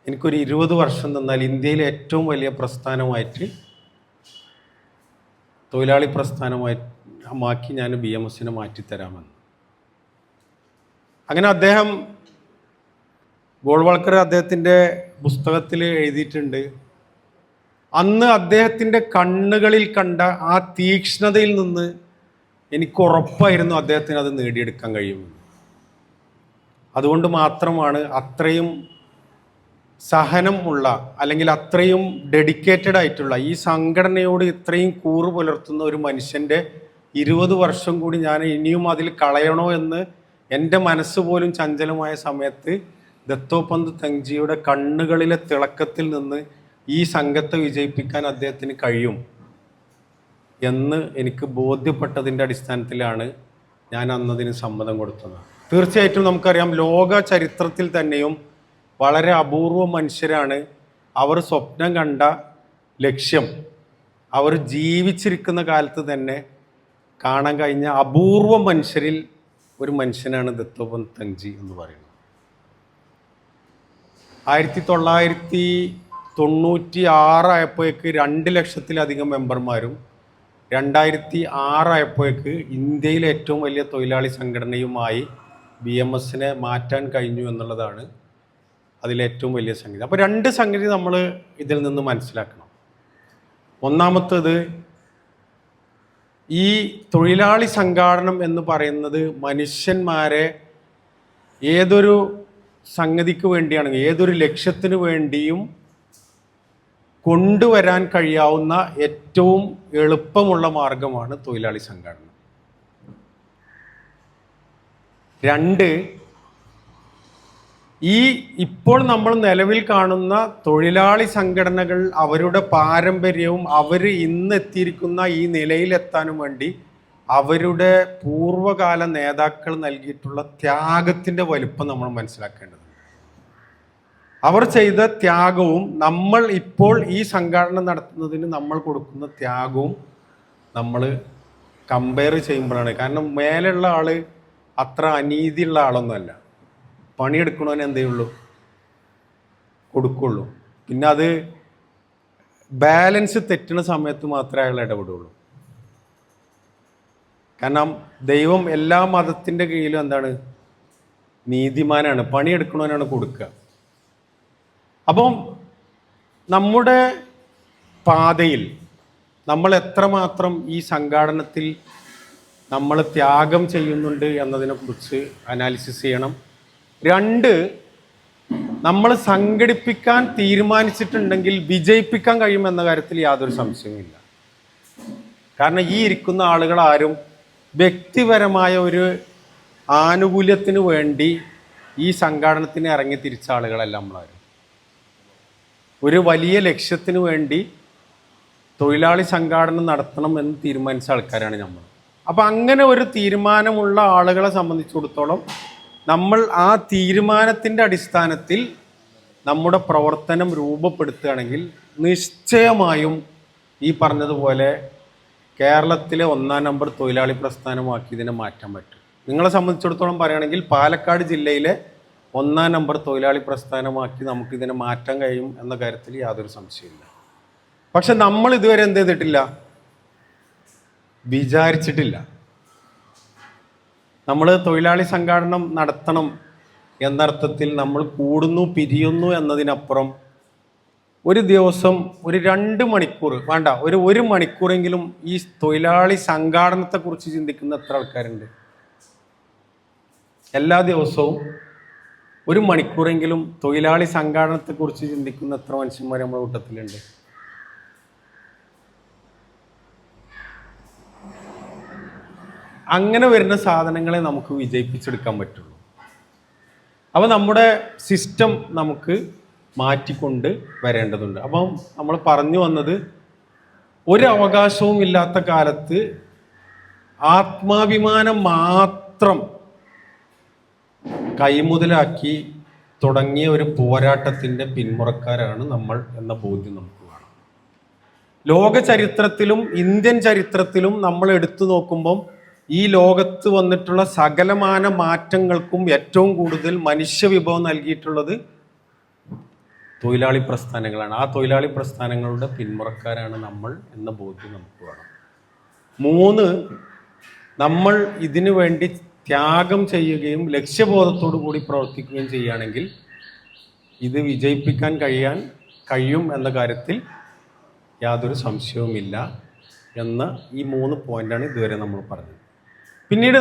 എനിക്കൊരു 20 വർഷം തന്നാൽ ഇന്ത്യയിലെ ഏറ്റവും വലിയ പ്രസ്ഥാനമായിട്ട്, തൊഴിലാളി പ്രസ്ഥാനമാക്കി ഞാൻ BMSനെ മാറ്റിത്തരാമെന്ന്. അങ്ങനെ അദ്ദേഹം, ഗോൾവാൾക്കർ അദ്ദേഹത്തിൻ്റെ പുസ്തകത്തിൽ എഴുതിയിട്ടുണ്ട്, അന്ന് അദ്ദേഹത്തിൻ്റെ കണ്ണുകളിൽ കണ്ട ആ തീക്ഷ്ണതയിൽ നിന്ന് എനിക്ക് ഉറപ്പായിരുന്നു അദ്ദേഹത്തിന് അത് നേടിയെടുക്കാൻ കഴിയുമെന്ന്. അതുകൊണ്ട് മാത്രമാണ് അത്രയും സഹനം ഉള്ള, അല്ലെങ്കിൽ അത്രയും ഡെഡിക്കേറ്റഡ് ആയിട്ടുള്ള, ഈ സംഘടനയോട് ഇത്രയും കൂറ് പുലർത്തുന്ന ഒരു മനുഷ്യൻ്റെ 20 വർഷം കൂടി ഞാൻ ഇനിയും അതിൽ കളയണോ എന്ന് എൻ്റെ മനസ്സ് പോലും ചഞ്ചലമായ സമയത്ത് ദത്തോപന്ത് തങ്ജിയുടെ കണ്ണുകളിലെ തിളക്കത്തിൽ നിന്ന് ഈ സംഘത്തെ വിജയിപ്പിക്കാൻ അദ്ദേഹത്തിന് കഴിയും എന്ന് എനിക്ക് ബോധ്യപ്പെട്ടതിൻ്റെ അടിസ്ഥാനത്തിലാണ് ഞാൻ അന്നതിന് സമ്മതം കൊടുത്തത്. തീർച്ചയായിട്ടും നമുക്കറിയാം, ലോക ചരിത്രത്തിൽ തന്നെയും വളരെ അപൂർവ മനുഷ്യരാണ് അവർ സ്വപ്നം കണ്ട ലക്ഷ്യം അവർ ജീവിച്ചിരിക്കുന്ന കാലത്ത് തന്നെ കാണാൻ കഴിഞ്ഞ അപൂർവ മനുഷ്യരിൽ ഒരു മനുഷ്യനാണ് ദത്തോപന്ത് തങ്ജി എന്ന് പറയുന്നത്. 1996 ആയപ്പോഴേക്ക് 2 ലക്ഷത്തിലധികം മെമ്പർമാരും 2006 ആയപ്പോഴേക്ക് ഇന്ത്യയിലെ ഏറ്റവും വലിയ തൊഴിലാളി സംഘടനയുമായി BMSനെ മാറ്റാൻ കഴിഞ്ഞു എന്നുള്ളതാണ് അതിലേറ്റവും വലിയ സംഗതി. അപ്പോൾ 2 സംഗതി നമ്മൾ ഇതിൽ നിന്ന് മനസ്സിലാക്കണം. ഒന്നാമത്തേത്, ഈ തൊഴിലാളി സംഘാടനം എന്ന് പറയുന്നത് മനുഷ്യന്മാരെ ഏതൊരു സംഗതിക്ക് വേണ്ടിയാണെങ്കിൽ, ഏതൊരു ലക്ഷ്യത്തിന് വേണ്ടിയും കൊണ്ടുവരാൻ കഴിയാവുന്ന ഏറ്റവും എളുപ്പമുള്ള മാർഗമാണ് തൊഴിലാളി സംഘടന. 2, ഈ ഇപ്പോൾ നമ്മൾ നിലവിൽ കാണുന്ന തൊഴിലാളി സംഘടനകൾ അവരുടെ പാരമ്പര്യവും അവർ ഇന്നെത്തിയിരിക്കുന്ന ഈ നിലയിലെത്താനും വേണ്ടി അവരുടെ പൂർവ്വകാല നേതാക്കൾ നൽകിയിട്ടുള്ള ത്യാഗത്തിൻ്റെ വലിപ്പം നമ്മൾ മനസ്സിലാക്കേണ്ടതുണ്ട്. അവർ ചെയ്ത ത്യാഗവും നമ്മൾ ഇപ്പോൾ ഈ സംഘടന നടത്തുന്നതിന് നമ്മൾ കൊടുക്കുന്ന ത്യാഗവും നമ്മൾ കമ്പയർ ചെയ്യുമ്പോഴാണ്. കാരണം മേലുള്ള ആള് അത്ര അനീതിയുള്ള ആളൊന്നുമല്ല. പണിയെടുക്കണവന് എന്തേ ഉള്ളൂ, കൊടുക്കുള്ളൂ. പിന്നെ അത് ബാലൻസ് തെറ്റുന്ന സമയത്ത് മാത്രമേ അയാൾ ഇടപെടുള്ളൂ. കാരണം ദൈവം എല്ലാ മതത്തിൻ്റെ കീഴിലും എന്താണ്, നീതിമാനാണ്. പണിയെടുക്കണവനാണ് കൊടുക്കുക. അപ്പം നമ്മുടെ പാതയിൽ നമ്മൾ എത്രമാത്രം ഈ സംഘാടനത്തിൽ നമ്മൾ ത്യാഗം ചെയ്യുന്നുണ്ട് എന്നതിനെക്കുറിച്ച് അനാലിസിസ് ചെയ്യണം. 2, നമ്മൾ സംഘടിപ്പിക്കാൻ തീരുമാനിച്ചിട്ടുണ്ടെങ്കിൽ വിജയിപ്പിക്കാൻ കഴിയുമെന്ന കാര്യത്തിൽ യാതൊരു സംശയവുമില്ല. കാരണം ഈ ഇരിക്കുന്ന ആളുകൾ ആരും വ്യക്തിപരമായ ഒരു ആനുകൂല്യത്തിന് വേണ്ടി ഈ സംഘാടനത്തിന് ഇറങ്ങി തിരിച്ച ആളുകളല്ല നമ്മളാരും. ഒരു വലിയ ലക്ഷ്യത്തിന് വേണ്ടി തൊഴിലാളി സംഘാടനം നടത്തണം എന്ന് തീരുമാനിച്ച ആൾക്കാരാണ് നമ്മൾ. അപ്പം അങ്ങനെ ഒരു തീരുമാനമുള്ള ആളുകളെ സംബന്ധിച്ചിടത്തോളം നമ്മൾ ആ തീരുമാനത്തിൻ്റെ അടിസ്ഥാനത്തിൽ നമ്മുടെ പ്രവർത്തനം രൂപപ്പെടുത്തുകയാണെങ്കിൽ നിശ്ചയമായും ഈ പറഞ്ഞതുപോലെ കേരളത്തിലെ 1-ാം നമ്പർ തൊഴിലാളി പ്രസ്ഥാനമാക്കി ഇതിനെ മാറ്റാൻ പറ്റും. നിങ്ങളെ സംബന്ധിച്ചിടത്തോളം പറയുകയാണെങ്കിൽ പാലക്കാട് ജില്ലയിലെ 1-ാം നമ്പർ തൊഴിലാളി പ്രസ്ഥാനമാക്കി നമുക്കിതിനെ മാറ്റാൻ കഴിയും എന്ന കാര്യത്തിൽ യാതൊരു സംശയമില്ല. പക്ഷെ നമ്മൾ ഇതുവരെ എന്ത് ചെയ്തിട്ടില്ല, വിചാരിച്ചിട്ടില്ല. നമ്മൾ തൊഴിലാളി സംഘാടനം നടത്തണം എന്നർത്ഥത്തിൽ നമ്മൾ കൂടുന്നു പിരിയുന്നു എന്നതിനപ്പുറം ഒരു ദിവസം ഒരു 2 മണിക്കൂർ വേണ്ട, ഒരു 1 മണിക്കൂറെങ്കിലും ഈ തൊഴിലാളി സംഘാടനത്തെക്കുറിച്ച് ചിന്തിക്കുന്ന എത്ര ആൾക്കാരുണ്ട്? എല്ലാ ദിവസവും 1 മണിക്കൂറെങ്കിലും തൊഴിലാളി സംഘാടനത്തെക്കുറിച്ച് ചിന്തിക്കുന്ന എത്ര മനുഷ്യന്മാർ നമ്മുടെ കൂട്ടത്തിലുണ്ട്? അങ്ങനെ വരുന്ന സാധനങ്ങളെ നമുക്ക് വിജയിപ്പിച്ചെടുക്കാൻ പറ്റുള്ളൂ. അപ്പോൾ നമ്മുടെ സിസ്റ്റം നമുക്ക് മാറ്റിക്കൊണ്ട് വരേണ്ടതുണ്ട്. അപ്പം നമ്മൾ പറഞ്ഞു വന്നത്, ഒരു അവകാശവും ഇല്ലാത്ത കാലത്ത് ആത്മാഭിമാനം മാത്രം കൈമുതലാക്കി തുടങ്ങിയ ഒരു പോരാട്ടത്തിൻ്റെ പിന്മുറക്കാരാണ് നമ്മൾ എന്ന ബോധ്യം നമുക്ക് വേണം. ലോക ചരിത്രത്തിലും ഇന്ത്യൻ ചരിത്രത്തിലും നമ്മൾ എടുത്തു നോക്കുമ്പം ഈ ലോകത്ത് വന്നിട്ടുള്ള സകലമാന മാറ്റങ്ങൾക്കും ഏറ്റവും കൂടുതൽ മനുഷ്യവിഭവം നൽകിയിട്ടുള്ളത് തൊഴിലാളി പ്രസ്ഥാനങ്ങളാണ്. ആ തൊഴിലാളി പ്രസ്ഥാനങ്ങളുടെ പിന്മുറക്കാരാണ് നമ്മൾ എന്ന ബോധ്യം നമുക്ക് വേണം. 3, നമ്മൾ ഇതിനു വേണ്ടി ത്യാഗം ചെയ്യുകയും ലക്ഷ്യബോധത്തോടു കൂടി പ്രവർത്തിക്കുകയും ചെയ്യുകയാണെങ്കിൽ ഇത് വിജയിപ്പിക്കാൻ കഴിയും എന്ന കാര്യത്തിൽ യാതൊരു സംശയവുമില്ല എന്ന ഈ 3 പോയിന്റാണ് ഇതുവരെ നമ്മൾ പറഞ്ഞത്. പിന്നീട്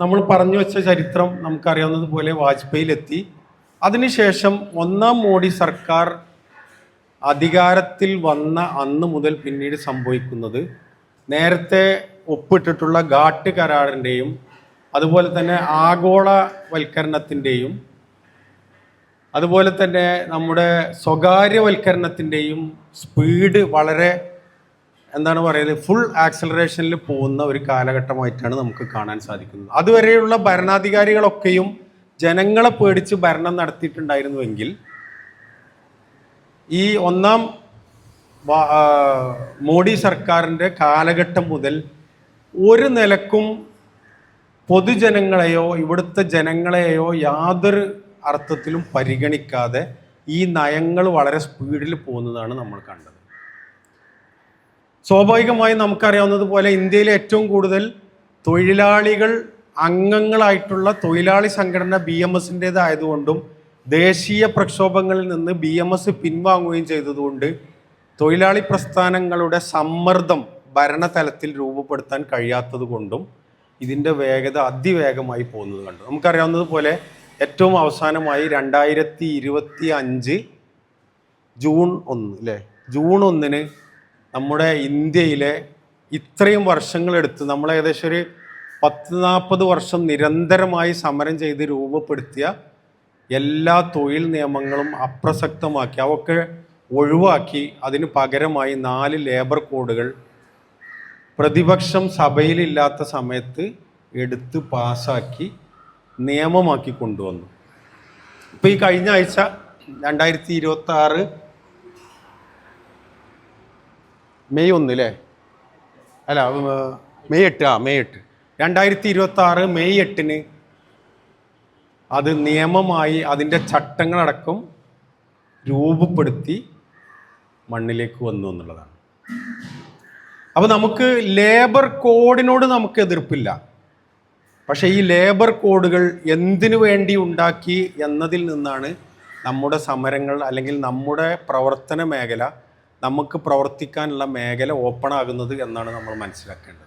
നമ്മൾ പറഞ്ഞു വെച്ച ചരിത്രം നമുക്കറിയാവുന്നതുപോലെ വാജ്പേയിലെത്തി. അതിനുശേഷം 1ാം മോഡി സർക്കാർ അധികാരത്തിൽ വന്ന അന്ന് മുതൽ പിന്നീട് സംഭവിക്കുന്നത് നേരത്തെ ഒപ്പിട്ടിട്ടുള്ള ഘാട്ട് കരാറിൻ്റെയും അതുപോലെ തന്നെ ആഗോളവൽക്കരണത്തിൻ്റെയും അതുപോലെ തന്നെ നമ്മുടെ സ്വകാര്യവൽക്കരണത്തിൻ്റെയും സ്പീഡ് വളരെ എന്താണ് പറയുന്നത് ഫുൾ ആക്സലറേഷനിൽ പോകുന്ന ഒരു കാലഘട്ടമായിട്ടാണ് നമുക്ക് കാണാൻ സാധിക്കുന്നത്. അതുവരെയുള്ള ഭരണാധികാരികളൊക്കെയും ജനങ്ങളെ പേടിച്ച് ഭരണം നടത്തിയിട്ടുണ്ടായിരുന്നുവെങ്കിൽ ഈ 1ാം മോഡി സർക്കാരിൻ്റെ കാലഘട്ടം മുതൽ ഒരു നിലക്കും പൊതുജനങ്ങളെയോ ഇവിടുത്തെ ജനങ്ങളെയോ യാതൊരു അർത്ഥത്തിലും പരിഗണിക്കാതെ ഈ നയങ്ങൾ വളരെ സ്പീഡിൽ പോകുന്നതാണ് നമ്മൾ കണ്ടത്. സ്വാഭാവികമായും നമുക്കറിയാവുന്നതുപോലെ ഇന്ത്യയിലെ ഏറ്റവും കൂടുതൽ തൊഴിലാളികൾ അംഗങ്ങളായിട്ടുള്ള തൊഴിലാളി സംഘടന BMSൻ്റേതായതുകൊണ്ടും ദേശീയ പ്രക്ഷോഭങ്ങളിൽ നിന്ന് BMS പിൻവാങ്ങുകയും ചെയ്തതുകൊണ്ട് തൊഴിലാളി പ്രസ്ഥാനങ്ങളുടെ സമ്മർദ്ദം ഭരണതലത്തിൽ രൂപപ്പെടുത്താൻ കഴിയാത്തത് കൊണ്ടും ഇതിൻ്റെ വേഗത അതിവേഗമായി പോകുന്നത് കണ്ടു. നമുക്കറിയാവുന്നതുപോലെ ഏറ്റവും അവസാനമായി 2025 ജൂൺ 1 അല്ലേ, ജൂൺ 1 നമ്മുടെ ഇന്ത്യയിലെ ഇത്രയും വർഷങ്ങളെടുത്ത് നമ്മൾ ഏകദേശം ഒരു 10-40 വർഷം നിരന്തരമായി സമരം ചെയ്ത് രൂപപ്പെടുത്തിയ എല്ലാ തൊഴിൽ നിയമങ്ങളും അപ്രസക്തമാക്കി അവയൊക്കെ ഒഴിവാക്കി അതിന് പകരമായി 4 ലേബർ കോഡുകൾ പ്രതിപക്ഷം സഭയിലില്ലാത്ത സമയത്ത് എടുത്ത് പാസ്സാക്കി നിയമമാക്കി കൊണ്ടുവന്നു. ഇപ്പോൾ ഈ കഴിഞ്ഞ ആഴ്ച 2026 മെയ് 1 അല്ലേ, അല്ല മെയ് 8 2026 മെയ് 8 അത് നിയമമായി അതിൻ്റെ ചട്ടങ്ങളടക്കം രൂപപ്പെടുത്തി മണ്ണിലേക്ക് വന്നു എന്നുള്ളതാണ്. അപ്പോൾ നമുക്ക് ലേബർ കോഡിനോട് നമുക്ക് എതിർപ്പില്ല. പക്ഷേ ഈ ലേബർ കോഡുകൾ എന്തിനു വേണ്ടി ഉണ്ടാക്കി എന്നതിൽ നിന്നാണ് നമ്മുടെ സമരങ്ങൾ അല്ലെങ്കിൽ നമ്മുടെ പ്രവർത്തന മേഖല, നമുക്ക് പ്രവർത്തിക്കാനുള്ള മേഖല ഓപ്പൺ ആകുന്നത് എന്നാണ് നമ്മൾ മനസ്സിലാക്കേണ്ടത്.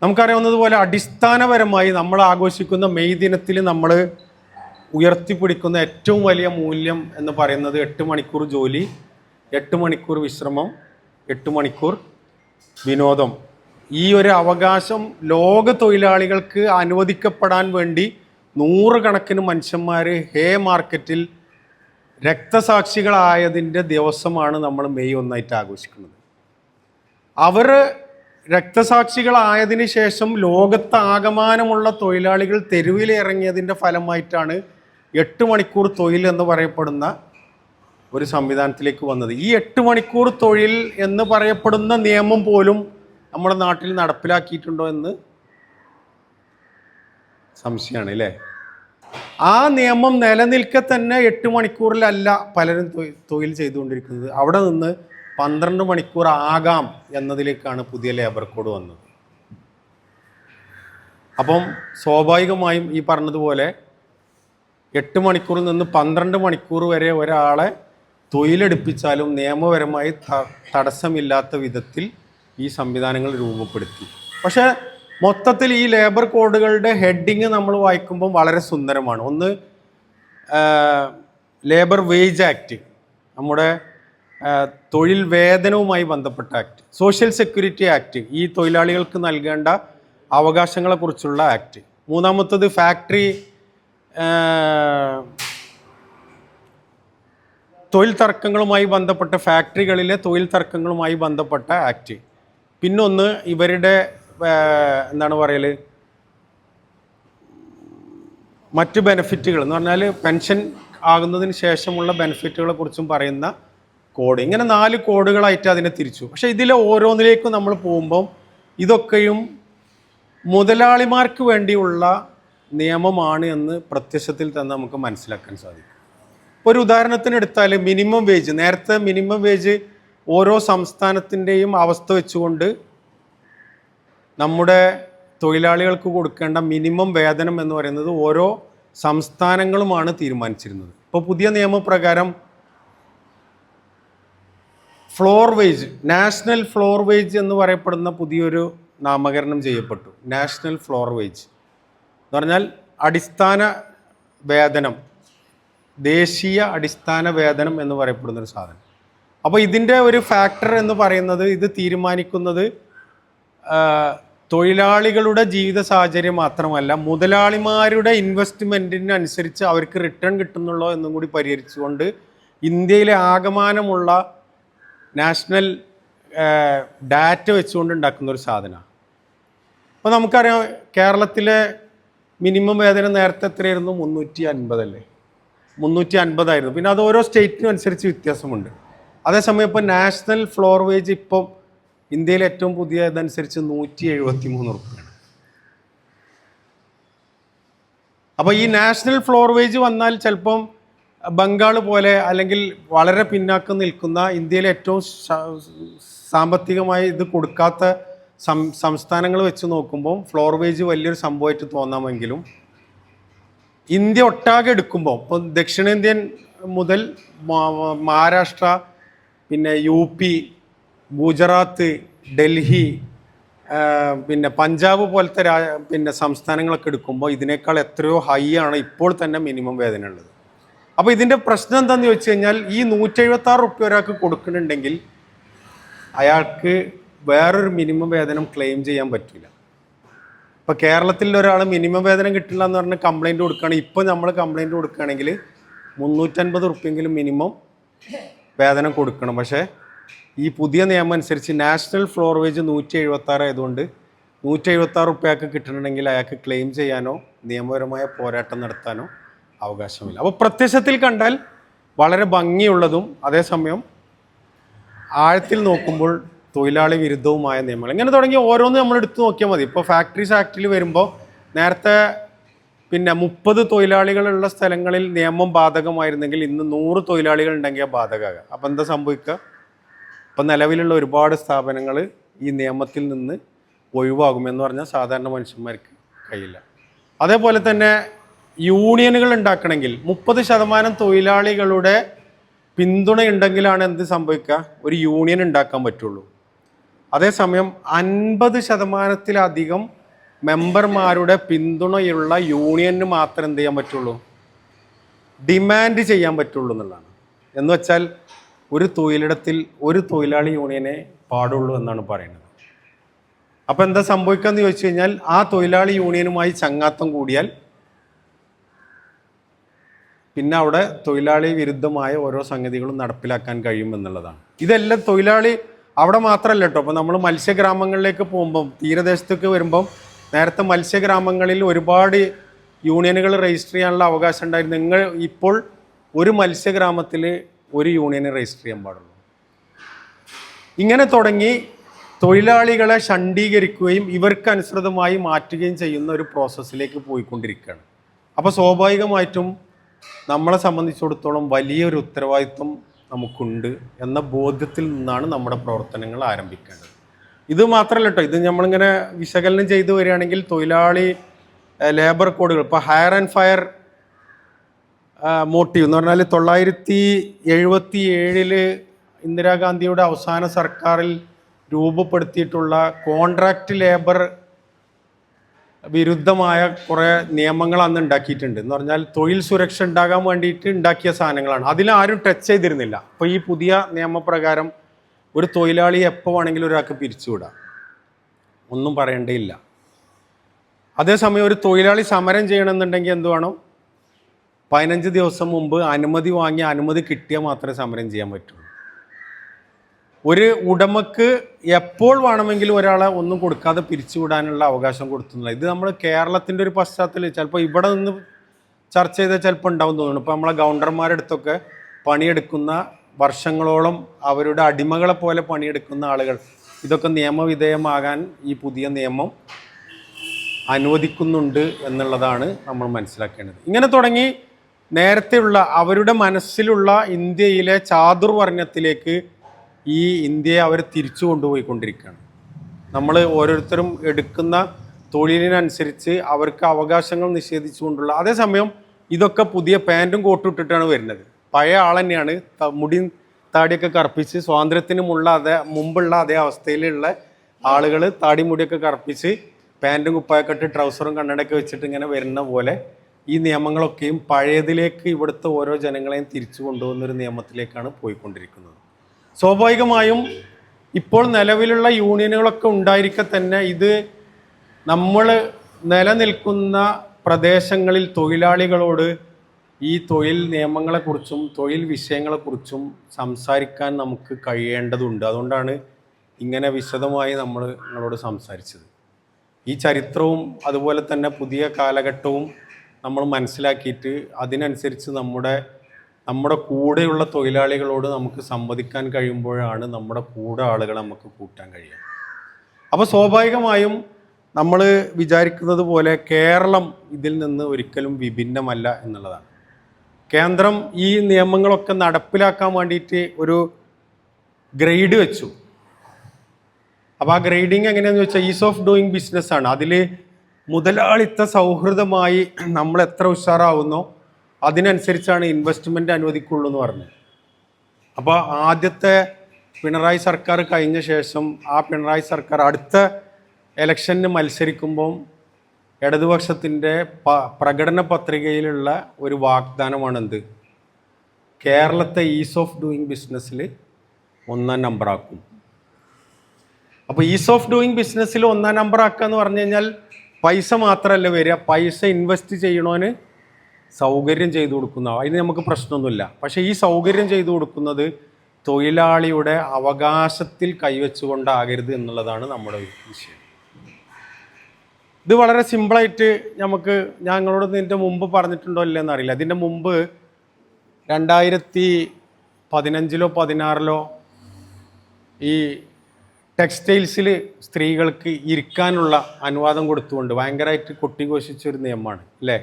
നമുക്കറിയാവുന്നതുപോലെ അടിസ്ഥാനപരമായി നമ്മൾ ആഘോഷിക്കുന്ന മെയ് ദിനത്തിൽ നമ്മൾ ഉയർത്തിപ്പിടിക്കുന്ന ഏറ്റവും വലിയ മൂല്യം എന്ന് പറയുന്നത് 8 മണിക്കൂർ ജോലി, 8 മണിക്കൂർ വിശ്രമം, 8 മണിക്കൂർ വിനോദം. ഈ ഒരു അവകാശം ലോക തൊഴിലാളികൾക്ക് അനുവദിക്കപ്പെടാൻ വേണ്ടി 100 കണക്കിന് മനുഷ്യന്മാർ ഹേ മാർക്കറ്റിൽ രക്തസാക്ഷികളായതിൻ്റെ ദിവസമാണ് നമ്മൾ മെയ് 1 ആഘോഷിക്കുന്നത്. അവർ രക്തസാക്ഷികളായതിനു ശേഷം ലോകത്താകമാനമുള്ള തൊഴിലാളികൾ തെരുവിലിറങ്ങിയതിൻ്റെ ഫലമായിട്ടാണ് 8 മണിക്കൂർ തൊഴിൽ എന്ന് പറയപ്പെടുന്ന ഒരു സംവിധാനത്തിലേക്ക് വന്നത്. ഈ 8 മണിക്കൂർ തൊഴിൽ എന്ന് പറയപ്പെടുന്ന നിയമം പോലും നമ്മുടെ നാട്ടിൽ നടപ്പിലാക്കിയിട്ടുണ്ടോ എന്ന് സംശയമാണ് അല്ലേ. ആ നിയമം നിലനിൽക്കെ തന്നെ 8 മണിക്കൂറിലല്ല പലരും തൊഴിൽ ചെയ്തുകൊണ്ടിരിക്കുന്നത്. അവിടെ നിന്ന് 12 മണിക്കൂർ ആകാം എന്നതിലേക്കാണ് പുതിയ ലേബർ കോഡ് വന്നത്. അപ്പം സ്വാഭാവികമായും ഈ പറഞ്ഞതുപോലെ 8 മണിക്കൂറിൽ നിന്ന് 12 മണിക്കൂർ വരെ ഒരാളെ തൊഴിലെടുപ്പിച്ചാലും നിയമപരമായി തടസ്സമില്ലാത്ത വിധത്തിൽ ഈ സംവിധാനങ്ങൾ രൂപപ്പെടുത്തി. പക്ഷേ മൊത്തത്തിൽ ഈ ലേബർ കോഡുകളുടെ ഹെഡിങ് നമ്മൾ വായിക്കുമ്പോൾ വളരെ സുന്ദരമാണ്. ഒന്ന് ലേബർ വേജ് ആക്ട്, നമ്മുടെ തൊഴിൽ വേതനവുമായി ബന്ധപ്പെട്ട ആക്ട്, സോഷ്യൽ സെക്യൂരിറ്റി ആക്ട്, ഈ തൊഴിലാളികൾക്ക് നൽകേണ്ട അവകാശങ്ങളെക്കുറിച്ചുള്ള ആക്ട്. മൂന്നാമത്തത് ഫാക്ടറി തൊഴിൽ തർക്കങ്ങളുമായി ബന്ധപ്പെട്ട ഫാക്ടറികളിലെ തൊഴിൽ തർക്കങ്ങളുമായി ബന്ധപ്പെട്ട ആക്ട്. പിന്നൊന്ന് ഇവരുടെ എന്താണ് പറയൽ മറ്റ് ബെനിഫിറ്റുകൾ എന്ന് പറഞ്ഞാൽ പെൻഷൻ ആകുന്നതിന് ശേഷമുള്ള ബെനിഫിറ്റുകളെ കുറിച്ചും പറയുന്ന കോഡ്. ഇങ്ങനെ 4 കോഡുകളായിട്ട് അതിനെ തിരിച്ചു. പക്ഷേ ഇതിലെ ഓരോന്നിലേക്കും നമ്മൾ പോകുമ്പം ഇതൊക്കെയും മുതലാളിമാർക്ക് വേണ്ടിയുള്ള നിയമമാണ് എന്ന് പ്രത്യക്ഷത്തിൽ തന്നെ നമുക്ക് മനസ്സിലാക്കാൻ സാധിക്കും. ഒരു ഉദാഹരണത്തിന് എടുത്താൽ മിനിമം വേജ്, നേരത്തെ മിനിമം വേജ് ഓരോ സംസ്ഥാനത്തിൻ്റെയും അവസ്ഥ വെച്ചുകൊണ്ട് നമ്മുടെ തൊഴിലാളികൾക്ക് കൊടുക്കേണ്ട മിനിമം വേതനം എന്ന് പറയുന്നത് ഓരോ സംസ്ഥാനങ്ങളുമാണ് തീരുമാനിച്ചിരുന്നത്. ഇപ്പോൾ പുതിയ നിയമപ്രകാരം floor wage, national floor wage എന്ന് പറയപ്പെടുന്ന പുതിയൊരു നാമകരണം ചെയ്യപ്പെട്ടു. നാഷണൽ ഫ്ലോർ വേജ് എന്ന് പറഞ്ഞാൽ അടിസ്ഥാന വേതനം, ദേശീയ അടിസ്ഥാന വേതനം എന്ന് പറയപ്പെടുന്നൊരു സാധനം. അപ്പോൾ ഇതിൻ്റെ ഒരു ഫാക്ടർ എന്ന് പറയുന്നത്, ഇത് തീരുമാനിക്കുന്നത് തൊഴിലാളികളുടെ ജീവിത സാഹചര്യം മാത്രമല്ല, മുതലാളിമാരുടെ ഇൻവെസ്റ്റ്മെൻറ്റിനനുസരിച്ച് അവർക്ക് റിട്ടേൺ കിട്ടുന്നുള്ളോ എന്നും കൂടി പരിഹരിച്ചുകൊണ്ട് ഇന്ത്യയിലെ ആകമാനമുള്ള നാഷണൽ ഡാറ്റ വെച്ചുകൊണ്ട് ഉണ്ടാക്കുന്ന ഒരു സാധനമാണ്. അപ്പോൾ നമുക്കറിയാം, കേരളത്തിലെ മിനിമം വേതനം നേരത്തെ എത്രയായിരുന്നു? 350 അല്ലേ? 350 പിന്നെ അത് ഓരോ സ്റ്റേറ്റിനും അനുസരിച്ച് വ്യത്യാസമുണ്ട്. അതേസമയം ഇപ്പോൾ നാഷണൽ ഫ്ലോർ വേജ് ഇപ്പം ഇന്ത്യയിൽ ഏറ്റവും പുതിയ ഇതനുസരിച്ച് 173 റുപ്യാണ്. അപ്പോൾ ഈ നാഷണൽ ഫ്ലോർ വേജ് വന്നാൽ ചിലപ്പം ബംഗാൾ പോലെ അല്ലെങ്കിൽ വളരെ പിന്നാക്കം നിൽക്കുന്ന, ഇന്ത്യയിലെ ഏറ്റവും സാമ്പത്തികമായി ഇത് കൊടുക്കാത്ത സംസ്ഥാനങ്ങൾ വെച്ച് നോക്കുമ്പോൾ ഫ്ലോർ വേജ് വലിയൊരു സംഭവമായിട്ട് തോന്നാമെങ്കിലും ഇന്ത്യ ഒട്ടാകെ എടുക്കുമ്പോൾ, ഇപ്പോൾ ദക്ഷിണേന്ത്യൻ മുതൽ മഹാരാഷ്ട്ര, പിന്നെ UP, ഗുജറാത്ത്, ഡൽഹി, പിന്നെ പഞ്ചാബ് പോലത്തെ പിന്നെ സംസ്ഥാനങ്ങളൊക്കെ എടുക്കുമ്പോൾ ഇതിനേക്കാൾ എത്രയോ ഹൈ ആണ് ഇപ്പോൾ തന്നെ മിനിമം വേതനം ഉള്ളത്. അപ്പോൾ ഇതിൻ്റെ പ്രശ്നം എന്താണെന്ന് ചോദിച്ചു കഴിഞ്ഞാൽ, ഈ 176 റുപ്യ ഒരാൾക്ക് കൊടുക്കുന്നുണ്ടെങ്കിൽ അയാൾക്ക് വേറൊരു മിനിമം വേതനം ക്ലെയിം ചെയ്യാൻ പറ്റില്ല. ഇപ്പോൾ കേരളത്തിൽ ഒരാൾ മിനിമം വേതനം കിട്ടില്ല എന്ന് പറഞ്ഞ് കംപ്ലയിൻറ്റ് കൊടുക്കുകയാണെങ്കിൽ, ഇപ്പോൾ നമ്മൾ കംപ്ലയിൻറ്റ് കൊടുക്കുകയാണെങ്കിൽ 350 റുപ്യെങ്കിലും മിനിമം വേതനം കൊടുക്കണം. പക്ഷേ ഈ പുതിയ നിയമം അനുസരിച്ച് നാഷണൽ ഫ്ലോർ വേജ് 176 ആയതുകൊണ്ട് 176 റുപ്യക്ക് കിട്ടണമെങ്കിൽ അയാൾക്ക് ക്ലെയിം ചെയ്യാനോ നിയമപരമായ പോരാട്ടം നടത്താനോ അവകാശമില്ല. അപ്പോൾ പ്രത്യക്ഷത്തിൽ കണ്ടാൽ വളരെ ഭംഗിയുള്ളതും അതേസമയം ആഴത്തിൽ നോക്കുമ്പോൾ തൊഴിലാളി വിരുദ്ധവുമായ നിയമങ്ങൾ. ഇങ്ങനെ തുടങ്ങി ഓരോന്ന് നമ്മൾ എടുത്തു നോക്കിയാൽ മതി. ഇപ്പോൾ ഫാക്ടറീസ് ആക്ടിൽ വരുമ്പോൾ നേരത്തെ പിന്നെ 30 തൊഴിലാളികളുള്ള സ്ഥലങ്ങളിൽ നിയമം ബാധകമായിരുന്നെങ്കിൽ ഇന്ന് 100 തൊഴിലാളികൾ ഉണ്ടെങ്കിൽ ബാധകമാകാം. അപ്പം എന്താ സംഭവിക്കുക? ഇപ്പം നിലവിലുള്ള ഒരുപാട് സ്ഥാപനങ്ങൾ ഈ നിയമത്തിൽ നിന്ന് ഒഴിവാകുമെന്ന് പറഞ്ഞാൽ സാധാരണ മനുഷ്യന്മാർക്ക് കഴിയില്ല. അതേപോലെ തന്നെ യൂണിയനുകൾ ഉണ്ടാക്കണമെങ്കിൽ 30% തൊഴിലാളികളുടെ പിന്തുണ ഉണ്ടെങ്കിലാണ് എന്ത് സംഭവിക്കുക? ഒരു യൂണിയൻ ഉണ്ടാക്കാൻ പറ്റുള്ളൂ. അതേസമയം 50%-ലധികം മെമ്പർമാരുടെ പിന്തുണയുള്ള യൂണിയന് മാത്രം എന്ത് ചെയ്യാൻ പറ്റുള്ളൂ? ഡിമാൻഡ് ചെയ്യാൻ പറ്റുള്ളൂ എന്നുള്ളതാണ്. എന്ന് വെച്ചാൽ ഒരു തൊഴിലിടത്തിൽ ഒരു തൊഴിലാളി യൂണിയനെ പാടുള്ളൂ എന്നാണ് പറയുന്നത്. അപ്പം എന്താ സംഭവിക്കാന്ന് ചോദിച്ചു കഴിഞ്ഞാൽ, ആ തൊഴിലാളി യൂണിയനുമായി ചങ്ങാത്തം കൂടിയാൽ പിന്നെ അവിടെ തൊഴിലാളി വിരുദ്ധമായ ഓരോ സംഗതികളും നടപ്പിലാക്കാൻ കഴിയുമെന്നുള്ളതാണ്. ഇതെല്ലാം തൊഴിലാളി അവിടെ മാത്രമല്ല കേട്ടോ. അപ്പോൾ നമ്മൾ മത്സ്യഗ്രാമങ്ങളിലേക്ക് പോകുമ്പം, തീരദേശത്തേക്ക് വരുമ്പം, നേരത്തെ മത്സ്യഗ്രാമങ്ങളിൽ ഒരുപാട് യൂണിയനുകൾ രജിസ്റ്റർ ചെയ്യാനുള്ള അവകാശം ഉണ്ടായിരുന്നു. നിങ്ങൾ ഇപ്പോൾ ഒരു മത്സ്യഗ്രാമത്തിൽ ഒരു യൂണിയനെ രജിസ്റ്റർ ചെയ്യാൻ പാടുള്ളൂ. ഇങ്ങനെ തുടങ്ങി തൊഴിലാളികളെ ഷണ്ഡീകരിക്കുകയും ഇവർക്ക് അനുസൃതമായി മാറ്റുകയും ചെയ്യുന്ന ഒരു പ്രോസസ്സിലേക്ക് പോയിക്കൊണ്ടിരിക്കുകയാണ്. അപ്പോൾ സ്വാഭാവികമായിട്ടും നമ്മളെ സംബന്ധിച്ചിടത്തോളം വലിയൊരു ഉത്തരവാദിത്വം നമുക്കുണ്ട് എന്ന ബോധ്യത്തിൽ നിന്നാണ് നമ്മുടെ പ്രവർത്തനങ്ങൾ ആരംഭിക്കേണ്ടത്. ഇത് മാത്രമല്ല കേട്ടോ, ഇത് നമ്മളിങ്ങനെ വിശകലനം ചെയ്തു വരികയാണെങ്കിൽ തൊഴിലാളി ലേബർ കോഡുകൾ, ഇപ്പോൾ ഹയർ ആൻഡ് ഫയർ മോട്ടീവ് എന്ന് പറഞ്ഞാൽ 1977 ഇന്ദിരാഗാന്ധിയുടെ അവസാന സർക്കാരിൽ രൂപപ്പെടുത്തിയിട്ടുള്ള കോൺട്രാക്റ്റ് ലേബർ വിരുദ്ധമായ കുറേ നിയമങ്ങൾ അന്ന് ഉണ്ടാക്കിയിട്ടുണ്ട്. എന്ന് പറഞ്ഞാൽ തൊഴിൽ സുരക്ഷ ഉണ്ടാകാൻ വേണ്ടിയിട്ട് ഉണ്ടാക്കിയ സാധനങ്ങളാണ്. അതിലാരും ടച്ച് ചെയ്തിരുന്നില്ല. അപ്പോൾ ഈ പുതിയ നിയമപ്രകാരം ഒരു തൊഴിലാളിയെ എപ്പോൾ വേണമെങ്കിലും ഒരാൾക്ക് പിരിച്ചുവിടാം, ഒന്നും പറയേണ്ടതില്ല. അതേസമയം ഒരു തൊഴിലാളി സമരം ചെയ്യണമെന്നുണ്ടെങ്കിൽ എന്ത് വേണം? 15 ദിവസം മുമ്പ് അനുമതി വാങ്ങി, അനുമതി കിട്ടിയാൽ മാത്രമേ സമരം ചെയ്യാൻ പറ്റുള്ളൂ. ഒരു ഉടമക്ക് എപ്പോൾ വേണമെങ്കിലും ഒരാളെ ഒന്നും കൊടുക്കാതെ പിരിച്ചുവിടാനുള്ള അവകാശം കൊടുക്കുന്നില്ല. ഇത് നമ്മൾ കേരളത്തിൻ്റെ ഒരു പശ്ചാത്തലം ചിലപ്പോൾ ഇവിടെ നിന്ന് ചർച്ച ചെയ്താൽ ചിലപ്പോൾ ഉണ്ടാവും തോന്നുന്നു. ഇപ്പോൾ നമ്മളെ ഗൗണ്ടർമാരുടെ അടുത്തൊക്കെ പണിയെടുക്കുന്ന, വർഷങ്ങളോളം അവരുടെ അടിമകളെ പോലെ പണിയെടുക്കുന്ന ആളുകൾ, ഇതൊക്കെ നിയമവിധേയമാകാൻ ഈ പുതിയ നിയമം അനുവദിക്കുന്നുണ്ട് എന്നുള്ളതാണ് നമ്മൾ മനസ്സിലാക്കേണ്ടത്. ഇങ്ങനെ തുടങ്ങി നേരത്തെയുള്ള അവരുടെ മനസ്സിലുള്ള ഇന്ത്യയിലെ ചാതുർവർണ്ണത്തിലേക്ക് ഈ ഇന്ത്യയെ അവർ തിരിച്ചു കൊണ്ടുപോയിക്കൊണ്ടിരിക്കുകയാണ്. നമ്മൾ ഓരോരുത്തരും എടുക്കുന്ന തൊഴിലിനനുസരിച്ച് അവർക്ക് അവകാശങ്ങൾ നിഷേധിച്ചുകൊണ്ടുള്ള, അതേസമയം ഇതൊക്കെ പുതിയ പാൻറ്റും കോട്ടും ഇട്ടിട്ടാണ് വരുന്നത്. പഴയ ആൾ തന്നെയാണ്, മുടി താടിയൊക്കെ കറുപ്പിച്ച് സ്വാതന്ത്ര്യത്തിന് മുമ്പുള്ള അതേ അവസ്ഥയിലുള്ള ആളുകൾ താടി മുടിയൊക്കെ കറുപ്പിച്ച് പാൻറ്റും കുപ്പായൊക്കെ ഇട്ട് ട്രൗസറും കണ്ണടയൊക്കെ വെച്ചിട്ട് ഇങ്ങനെ വരുന്ന പോലെ ഈ നിയമങ്ങളൊക്കെയും പഴയതിലേക്ക് ഇവിടുത്തെ ഓരോ ജനങ്ങളെയും തിരിച്ചു കൊണ്ടുപോകുന്നൊരു നിയമത്തിലേക്കാണ് പോയിക്കൊണ്ടിരിക്കുന്നത്. സ്വാഭാവികമായും ഇപ്പോൾ നിലവിലുള്ള യൂണിയനുകളൊക്കെ ഉണ്ടായിരിക്കെ തന്നെ ഇത് നമ്മൾ നിലനിൽക്കുന്ന പ്രദേശങ്ങളിൽ തൊഴിലാളികളോട് ഈ തൊഴിൽ നിയമങ്ങളെക്കുറിച്ചും തൊഴിൽ വിഷയങ്ങളെക്കുറിച്ചും സംസാരിക്കാൻ നമുക്ക് കഴിയേണ്ടതുണ്ട്. അതുകൊണ്ടാണ് ഇങ്ങനെ വിശദമായി നമ്മൾ നിങ്ങളോട് സംസാരിച്ചത്. ഈ ചരിത്രവും അതുപോലെ തന്നെ പുതിയ കാലഘട്ടവും നമ്മൾ മനസ്സിലാക്കിയിട്ട് അതിനനുസരിച്ച് നമ്മുടെ കൂടെയുള്ള തൊഴിലാളികളോട് നമുക്ക് സംവദിക്കാൻ കഴിയുമ്പോഴാണ് നമ്മുടെ കൂടെ ആളുകളെ നമുക്ക് കൂട്ടാൻ കഴിയുക. അപ്പോൾ സ്വാഭാവികമായും നമ്മൾ വിചാരിക്കുന്നത് പോലെ കേരളം ഇതിൽ നിന്ന് ഒരിക്കലും വിഭിന്നമല്ല എന്നുള്ളതാണ്. കേന്ദ്രം ഈ നിയമങ്ങളൊക്കെ നടപ്പിലാക്കാൻ വേണ്ടിയിട്ട് ഒരു ഗ്രേഡ് വെച്ചു. അപ്പോൾ ആ ഗ്രേഡിങ് എങ്ങനെയാണെന്ന് വെച്ചാൽ ഈസ് ഓഫ് ഡൂയിങ് ബിസിനസ് ആണ്. അതിൽ മുതലാളിത്ത സൗഹൃദമായി നമ്മൾ എത്ര ഉഷാറാവുന്നോ അതിനനുസരിച്ചാണ് ഇൻവെസ്റ്റ്മെൻറ്റ് അനുവദിക്കുള്ളൂ എന്ന് പറഞ്ഞു. അപ്പോൾ ആദ്യത്തെ പിണറായി സർക്കാർ കഴിഞ്ഞ ശേഷം ആ പിണറായി സർക്കാർ അടുത്ത ഇലക്ഷന് മത്സരിക്കുമ്പം ഇടതുപക്ഷത്തിൻ്റെ പ്രകടന പത്രികയിലുള്ള ഒരു വാഗ്ദാനമാണെന്ത്, കേരളത്തെ ഈസ് ഓഫ് ഡൂയിങ് ബിസിനസ്സിൽ 1ാം നമ്പറാക്കും. അപ്പോൾ ഈസ് ഓഫ് ഡൂയിങ് ബിസിനസ്സിൽ 1ാം നമ്പറാക്കുക എന്ന് പറഞ്ഞു കഴിഞ്ഞാൽ പൈസ മാത്രമല്ല വരിക, പൈസ ഇൻവെസ്റ്റ് ചെയ്യണോന് സൗകര്യം ചെയ്തു കൊടുക്കുന്ന, അതിന് നമുക്ക് പ്രശ്നമൊന്നുമില്ല. പക്ഷേ ഈ സൗകര്യം ചെയ്തു കൊടുക്കുന്നത് തൊഴിലാളിയുടെ അവകാശത്തിൽ കൈവച്ചുകൊണ്ടാകരുത് എന്നുള്ളതാണ് നമ്മുടെ വിഷയം. ഇത് വളരെ സിമ്പിളായിട്ട് ഞങ്ങളോട് ഇതിൻ്റെ മുമ്പ് പറഞ്ഞിട്ടുണ്ടോ ഇല്ലെന്ന് അറിയില്ല. ഇതിൻ്റെ മുമ്പ് 2015-ലോ 2016-ലോ ഈ ടെക്സ്റ്റൈൽസിൽ സ്ത്രീകൾക്ക് ഇരിക്കാനുള്ള അനുവാദം കൊടുത്തുകൊണ്ട് ഭയങ്കരമായിട്ട് കൊട്ടിഘോഷിച്ചൊരു നിയമമാണ് അല്ലേ.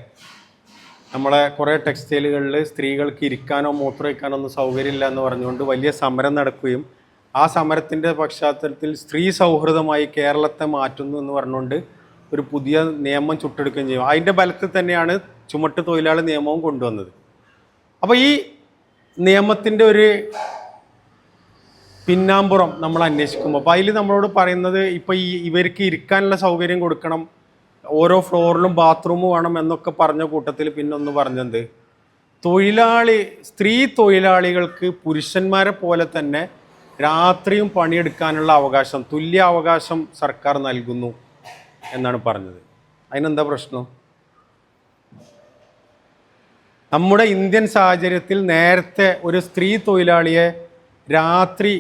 നമ്മളെ കുറേ ടെക്സ്റ്റൈലുകളിൽ സ്ത്രീകൾക്ക് ഇരിക്കാനോ മൂത്രമൊഴിക്കാനോ ഒന്നും സൗകര്യമില്ല എന്ന് പറഞ്ഞുകൊണ്ട് വലിയ സമരം നടക്കുകയും ആ സമരത്തിൻ്റെ പശ്ചാത്തലത്തിൽ സ്ത്രീ സൗഹൃദമായി കേരളത്തെ മാറ്റുന്നു എന്ന് പറഞ്ഞുകൊണ്ട് ഒരു പുതിയ നിയമം ചുട്ടെടുക്കുകയും ചെയ്യും. അതിൻ്റെ ബലത്തിൽ തന്നെയാണ് ചുമട്ട് തൊഴിലാളി നിയമവും കൊണ്ടുവന്നത്. അപ്പോൾ ഈ നിയമത്തിൻ്റെ ഒരു പിന്നാമ്പുറം നമ്മൾ അന്വേഷിക്കുമ്പോൾ അപ്പോൾ അതിൽ നമ്മളോട് പറയുന്നത് ഇപ്പോൾ ഇവർക്ക് ഇരിക്കാനുള്ള സൗകര്യം കൊടുക്കണം, ഓരോ ഫ്ലോറിലും ബാത്റൂം വേണം എന്നൊക്കെ പറഞ്ഞ കൂട്ടത്തിൽ പിന്നൊന്ന് പറഞ്ഞത്, സ്ത്രീ തൊഴിലാളികൾക്ക് പുരുഷന്മാരെ പോലെ തന്നെ രാത്രിയും പണിയെടുക്കാനുള്ള അവകാശം, തുല്യ അവകാശം സർക്കാർ നൽകുന്നു എന്നാണ് പറഞ്ഞത്. അതിനെന്താ പ്രശ്നം? നമ്മുടെ ഇന്ത്യൻ സാഹചര്യത്തിൽ നേരത്തെ ഒരു സ്ത്രീ തൊഴിലാളിയെ രാത്രി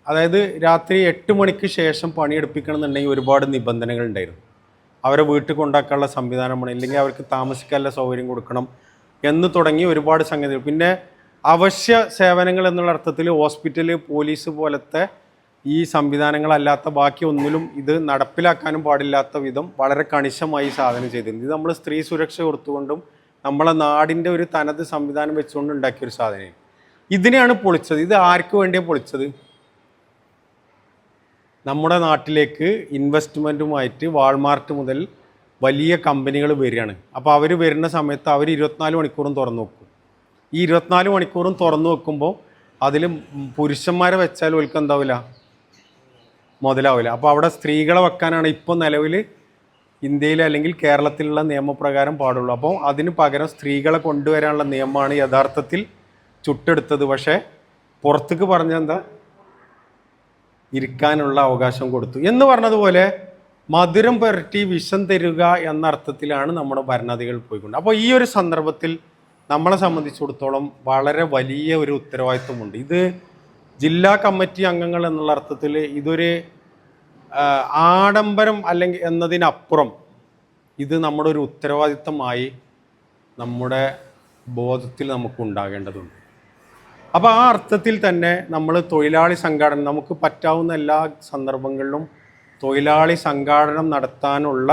8 മണിക്ക് ശേഷം പണിയെടുപ്പിക്കണം എന്നുണ്ടെങ്കിൽ ഒരുപാട് നിബന്ധനകൾ ഉണ്ടായിരുന്നു. അവരെ വീട്ടിൽ കൊണ്ടാക്കാനുള്ള സംവിധാനം വേണം, ഇല്ലെങ്കിൽ അവർക്ക് താമസിക്കാനുള്ള സൗകര്യം കൊടുക്കണം എന്ന് തുടങ്ങി ഒരുപാട് സംഗതികൾ. പിന്നെ അവശ്യ സേവനങ്ങൾ എന്നുള്ള അർത്ഥത്തിൽ ഹോസ്പിറ്റൽ, പോലീസ് പോലത്തെ ഈ സംവിധാനങ്ങളല്ലാത്ത ബാക്കി ഒന്നിലും ഇത് നടപ്പിലാക്കാനും പാടില്ലാത്ത വിധം വളരെ കണിശമായി സാധനം ചെയ്തിരുന്നു. ഇത് നമ്മൾ സ്ത്രീ സുരക്ഷ ഓർത്തുകൊണ്ടും നമ്മളെ നാടിൻ്റെ ഒരു തനത് സംവിധാനം വെച്ചുകൊണ്ട് ഉണ്ടാക്കിയൊരു സാധനം. ഇതിനെയാണ് പൊളിച്ചത്. ഇത് ആർക്ക് വേണ്ടിയാണ് പൊളിച്ചത്? നമ്മുടെ നാട്ടിലേക്ക് ഇൻവെസ്റ്റ്മെൻറ്റുമായിട്ട് വാൾമാർട്ട് മുതൽ വലിയ കമ്പനികൾ വരികയാണ്. അപ്പോൾ അവർ വരുന്ന സമയത്ത് അവർ 24 മണിക്കൂറും തുറന്നു വെക്കും. ഈ 24 മണിക്കൂറും തുറന്നു വെക്കുമ്പോൾ അതിൽ പുരുഷന്മാരെ വെച്ചാൽ ഓൽക്ക് എന്താവില്ല, മുതലാവില്ല. അപ്പോൾ അവിടെ സ്ത്രീകളെ വെക്കാനാണ് ഇപ്പോൾ നിലവിൽ ഇന്ത്യയിൽ അല്ലെങ്കിൽ കേരളത്തിലുള്ള നിയമപ്രകാരം പാടുള്ളൂ. അപ്പോൾ അതിന് പകരം സ്ത്രീകളെ കൊണ്ടുവരാനുള്ള നിയമമാണ് യഥാർത്ഥത്തിൽ ചുട്ടെടുത്തത്. പക്ഷേ പുറത്തേക്ക് പറഞ്ഞാൽ എന്താ, ഇരിക്കാനുള്ള അവകാശം കൊടുത്തു എന്ന് പറഞ്ഞതുപോലെ മധുരം പുരട്ടി വിഷം തരുക എന്ന അർത്ഥത്തിലാണ് നമ്മുടെ ഭരണാധികൾ പോയിക്കൊണ്ട്. അപ്പോൾ ഈ ഒരു സന്ദർഭത്തിൽ നമ്മളെ സംബന്ധിച്ചിടത്തോളം വളരെ വലിയ ഒരു ഉത്തരവാദിത്വമുണ്ട്. ഇത് ജില്ലാ കമ്മിറ്റി അംഗങ്ങൾ എന്നുള്ള അർത്ഥത്തിൽ ഇതൊരു ആഡംബരം അല്ലെങ്കിൽ എന്നതിനപ്പുറം ഇത് നമ്മുടെ ഒരു ഉത്തരവാദിത്തമായി നമ്മുടെ ബോധത്തിൽ നമുക്ക് ഉണ്ടാകേണ്ടതുണ്ട്. അപ്പോൾ ആ അർത്ഥത്തിൽ തന്നെ നമ്മൾ തൊഴിലാളി സംഘടന, നമുക്ക് പറ്റാവുന്ന എല്ലാ സന്ദർഭങ്ങളിലും തൊഴിലാളി സംഘാടനം നടത്താനുള്ള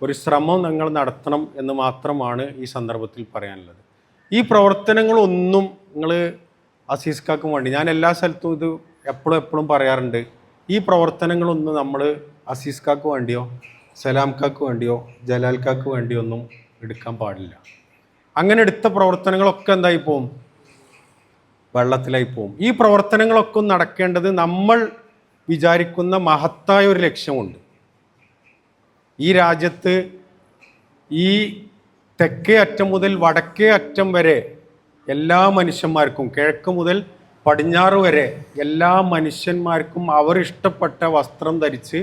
ഒരു ശ്രമം നിങ്ങൾ നടത്തണം എന്ന് മാത്രമാണ് ഈ സന്ദർഭത്തിൽ പറയാനുള്ളത്. ഈ പ്രവർത്തനങ്ങളൊന്നും നിങ്ങൾ അസീസ്ക്കാക്ക് വേണ്ടി, ഞാൻ എല്ലാ സ്ഥലത്തും ഇത് എപ്പോഴും പറയാറുണ്ട്, ഈ പ്രവർത്തനങ്ങളൊന്നും നമ്മൾ അസീസ്ക്കാക്ക് വേണ്ടിയോ സലാംക്കാക്ക് വേണ്ടിയോ ജലാൽക്കാക്ക് വേണ്ടിയോ ഒന്നും എടുക്കാൻ പാടില്ല. അങ്ങനെ എടുത്ത പ്രവർത്തനങ്ങളൊക്കെ എന്തായി പോവും, വെള്ളത്തിലായി പോകും. ഈ പ്രവർത്തനങ്ങളൊക്കെ നടക്കേണ്ടത് നമ്മൾ വിചാരിക്കുന്ന മഹത്തായ ഒരു ലക്ഷ്യമുണ്ട്. ഈ രാജ്യത്ത് ഈ തെക്കേ അറ്റം മുതൽ വടക്കേ അറ്റം വരെ എല്ലാ മനുഷ്യന്മാർക്കും, കിഴക്ക് മുതൽ പടിഞ്ഞാറ് വരെ എല്ലാ മനുഷ്യന്മാർക്കും അവർ ഇഷ്ടപ്പെട്ട വസ്ത്രം ധരിച്ച്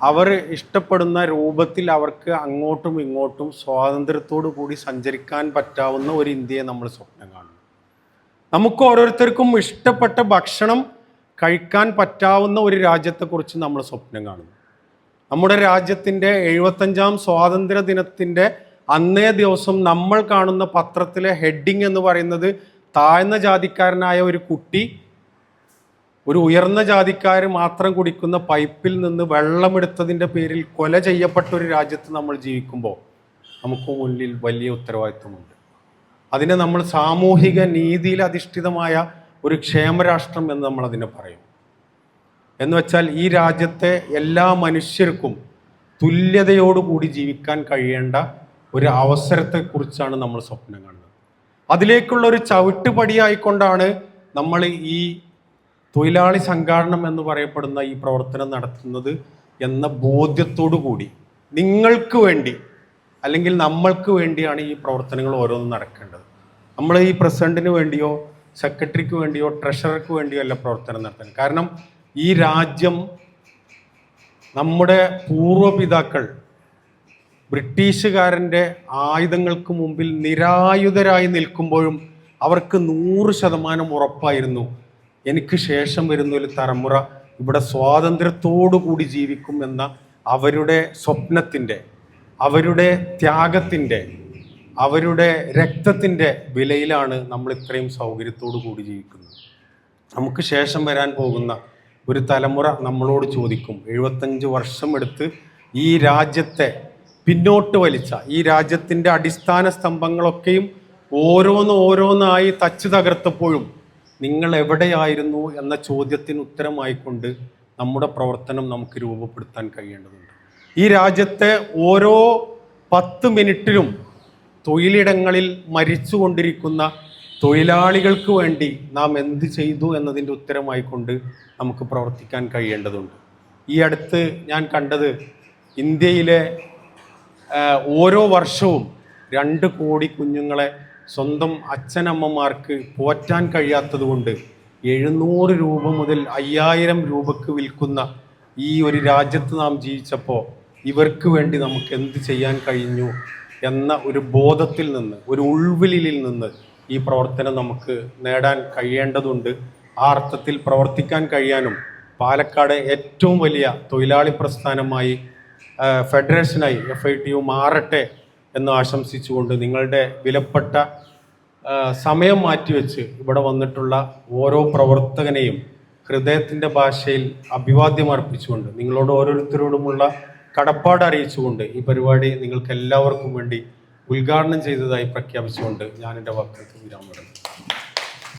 അവർ ഇഷ്ടപ്പെടുന്ന രൂപത്തിൽ അവർക്ക് അങ്ങോട്ടും ഇങ്ങോട്ടും സ്വാതന്ത്ര്യത്തോടു കൂടി സഞ്ചരിക്കാൻ പറ്റാവുന്ന ഒരു ഇന്ത്യയെ നമ്മൾ സ്വപ്നം കാണുന്നു. നമുക്ക് ഓരോരുത്തർക്കും ഇഷ്ടപ്പെട്ട ഭക്ഷണം കഴിക്കാൻ പറ്റാവുന്ന ഒരു രാജ്യത്തെക്കുറിച്ച് നമ്മൾ സ്വപ്നം കാണുന്നു. നമ്മുടെ രാജ്യത്തിൻ്റെ 75ാം സ്വാതന്ത്ര്യ ദിനത്തിൻ്റെ അന്നേ ദിവസം നമ്മൾ കാണുന്ന പത്രത്തിലെ ഹെഡിങ് എന്ന് പറയുന്നത് താഴ്ന്ന ജാതിക്കാരനായ ഒരു കുട്ടി ഒരു ഉയർന്ന ജാതിക്കാർ മാത്രം കുടിക്കുന്ന പൈപ്പിൽ നിന്ന് വെള്ളമെടുത്തതിൻ്റെ പേരിൽ കൊല ചെയ്യപ്പെട്ട ഒരു രാജ്യത്ത് നമ്മൾ ജീവിക്കുമ്പോൾ നമുക്ക് മുന്നിൽ വലിയ ഉത്തരവാദിത്വമുണ്ട്. അതിനെ നമ്മൾ സാമൂഹിക നീതിയിൽ അധിഷ്ഠിതമായ ഒരു ക്ഷേമരാഷ്ട്രം എന്ന് നമ്മൾ അതിനെ പറയും. എന്ന് വെച്ചാൽ ഈ രാജ്യത്തെ എല്ലാ മനുഷ്യർക്കും തുല്യതയോടുകൂടി ജീവിക്കാൻ കഴിയേണ്ട ഒരു അവസരത്തെക്കുറിച്ചാണ് നമ്മൾ സ്വപ്നം കാണുന്നത്. അതിലേക്കുള്ള ഒരു ചവിട്ടുപടിയായിക്കൊണ്ടാണ് നമ്മൾ ഈ തൊഴിലാളി സംഘാടനം എന്ന് പറയപ്പെടുന്ന ഈ പ്രവർത്തനം നടത്തുന്നത് എന്ന ബോധ്യത്തോടു കൂടി നിങ്ങൾക്ക് വേണ്ടി അല്ലെങ്കിൽ നമ്മൾക്ക് വേണ്ടിയാണ് ഈ പ്രവർത്തനങ്ങൾ ഓരോന്നും നടക്കേണ്ടത്. നമ്മൾ ഈ പ്രസിഡന്റിന് വേണ്ടിയോ സെക്രട്ടറിക്ക് വേണ്ടിയോ ട്രഷറർക്ക് വേണ്ടിയോ അല്ല പ്രവർത്തനം നടത്തുന്നത്. കാരണം ഈ രാജ്യം നമ്മുടെ പൂർവ്വപിതാക്കൾ ബ്രിട്ടീഷുകാരൻ്റെ ആയുധങ്ങൾക്ക് മുമ്പിൽ നിരായുധരായി നിൽക്കുമ്പോഴും അവർക്ക് 100% ഉറപ്പായിരുന്നു, എനിക്ക് ശേഷം വരുന്ന ഒരു തലമുറ ഇവിടെ സ്വാതന്ത്ര്യത്തോടു കൂടി ജീവിക്കും എന്ന അവരുടെ സ്വപ്നത്തിൻ്റെ, അവരുടെ ത്യാഗത്തിൻ്റെ, അവരുടെ രക്തത്തിൻ്റെ വിലയിലാണ് നമ്മൾ ഇത്രയും സൗകര്യത്തോടു കൂടി ജീവിക്കുന്നത്. നമുക്ക് ശേഷം വരാൻ പോകുന്ന ഒരു തലമുറ നമ്മളോട് ചോദിക്കും, 75 വർഷം എടുത്ത് ഈ രാജ്യത്തെ പിന്നോട്ട് വലിച്ച, ഈ രാജ്യത്തിൻ്റെ അടിസ്ഥാന സ്തംഭങ്ങളൊക്കെയും ഓരോന്നായി തച്ചു തകർത്തപ്പോഴും നിങ്ങൾ എവിടെയായിരുന്നു എന്ന ചോദ്യത്തിന് ഉത്തരമായിക്കൊണ്ട് നമ്മുടെ പ്രവർത്തനം നമുക്ക് രൂപപ്പെടുത്താൻ കഴിയേണ്ടതുണ്ട്. ഈ രാജ്യത്തെ ഓരോ 10 മിനിറ്റിലും തൊഴിലിടങ്ങളിൽ മരിച്ചുകൊണ്ടിരിക്കുന്ന തൊഴിലാളികൾക്ക് വേണ്ടി നാം എന്ത് ചെയ്തു എന്നതിൻ്റെ ഉത്തരമായിക്കൊണ്ട് നമുക്ക് പ്രവർത്തിക്കാൻ കഴിയേണ്ടതുണ്ട്. ഈ അടുത്ത് ഞാൻ കണ്ടത്, ഇന്ത്യയിലെ ഓരോ വർഷവും 2 കോടി കുഞ്ഞുങ്ങളെ സ്വന്തം അച്ഛനമ്മമാർക്ക് പോറ്റാൻ കഴിയാത്തത് കൊണ്ട് 700 രൂപ മുതൽ 5000 രൂപക്ക് വിൽക്കുന്ന ഈ ഒരു രാജ്യത്ത് നാം ജീവിച്ചപ്പോൾ ഇവർക്ക് വേണ്ടി നമുക്ക് എന്ത് ചെയ്യാൻ കഴിഞ്ഞു എന്ന ഒരു ബോധത്തിൽ നിന്ന്, ഒരു ഉൾവിളിയിൽ നിന്ന് ഈ പ്രവർത്തനം നമുക്ക് നേടാൻ കഴിയേണ്ടതുണ്ട്. ആ അർത്ഥത്തിൽ പ്രവർത്തിക്കാൻ കഴിയാനും പാലക്കാട് ഏറ്റവും വലിയ തൊഴിലാളി പ്രസ്ഥാനമായി, ഫെഡറേഷനായി FITU മാറട്ടെ എന്ന് ആശംസിച്ചുകൊണ്ട് നിങ്ങളുടെ വിലപ്പെട്ട സമയം മാറ്റിവെച്ച് ഇവിടെ വന്നിട്ടുള്ള ഓരോ പ്രവർത്തകനെയും ഹൃദയത്തിൻ്റെ ഭാഷയിൽ അഭിവാദ്യം അർപ്പിച്ചുകൊണ്ട് നിങ്ങളോട് ഓരോരുത്തരോടുമുള്ള കടപ്പാട് അറിയിച്ചുകൊണ്ട് ഈ പരിപാടി നിങ്ങൾക്ക് എല്ലാവർക്കും വേണ്ടി ഉദ്ഘാടനം ചെയ്തതായി പ്രഖ്യാപിച്ചുകൊണ്ട് ഞാൻ എൻ്റെ വാക്കുകൾക്ക് വിരാമം.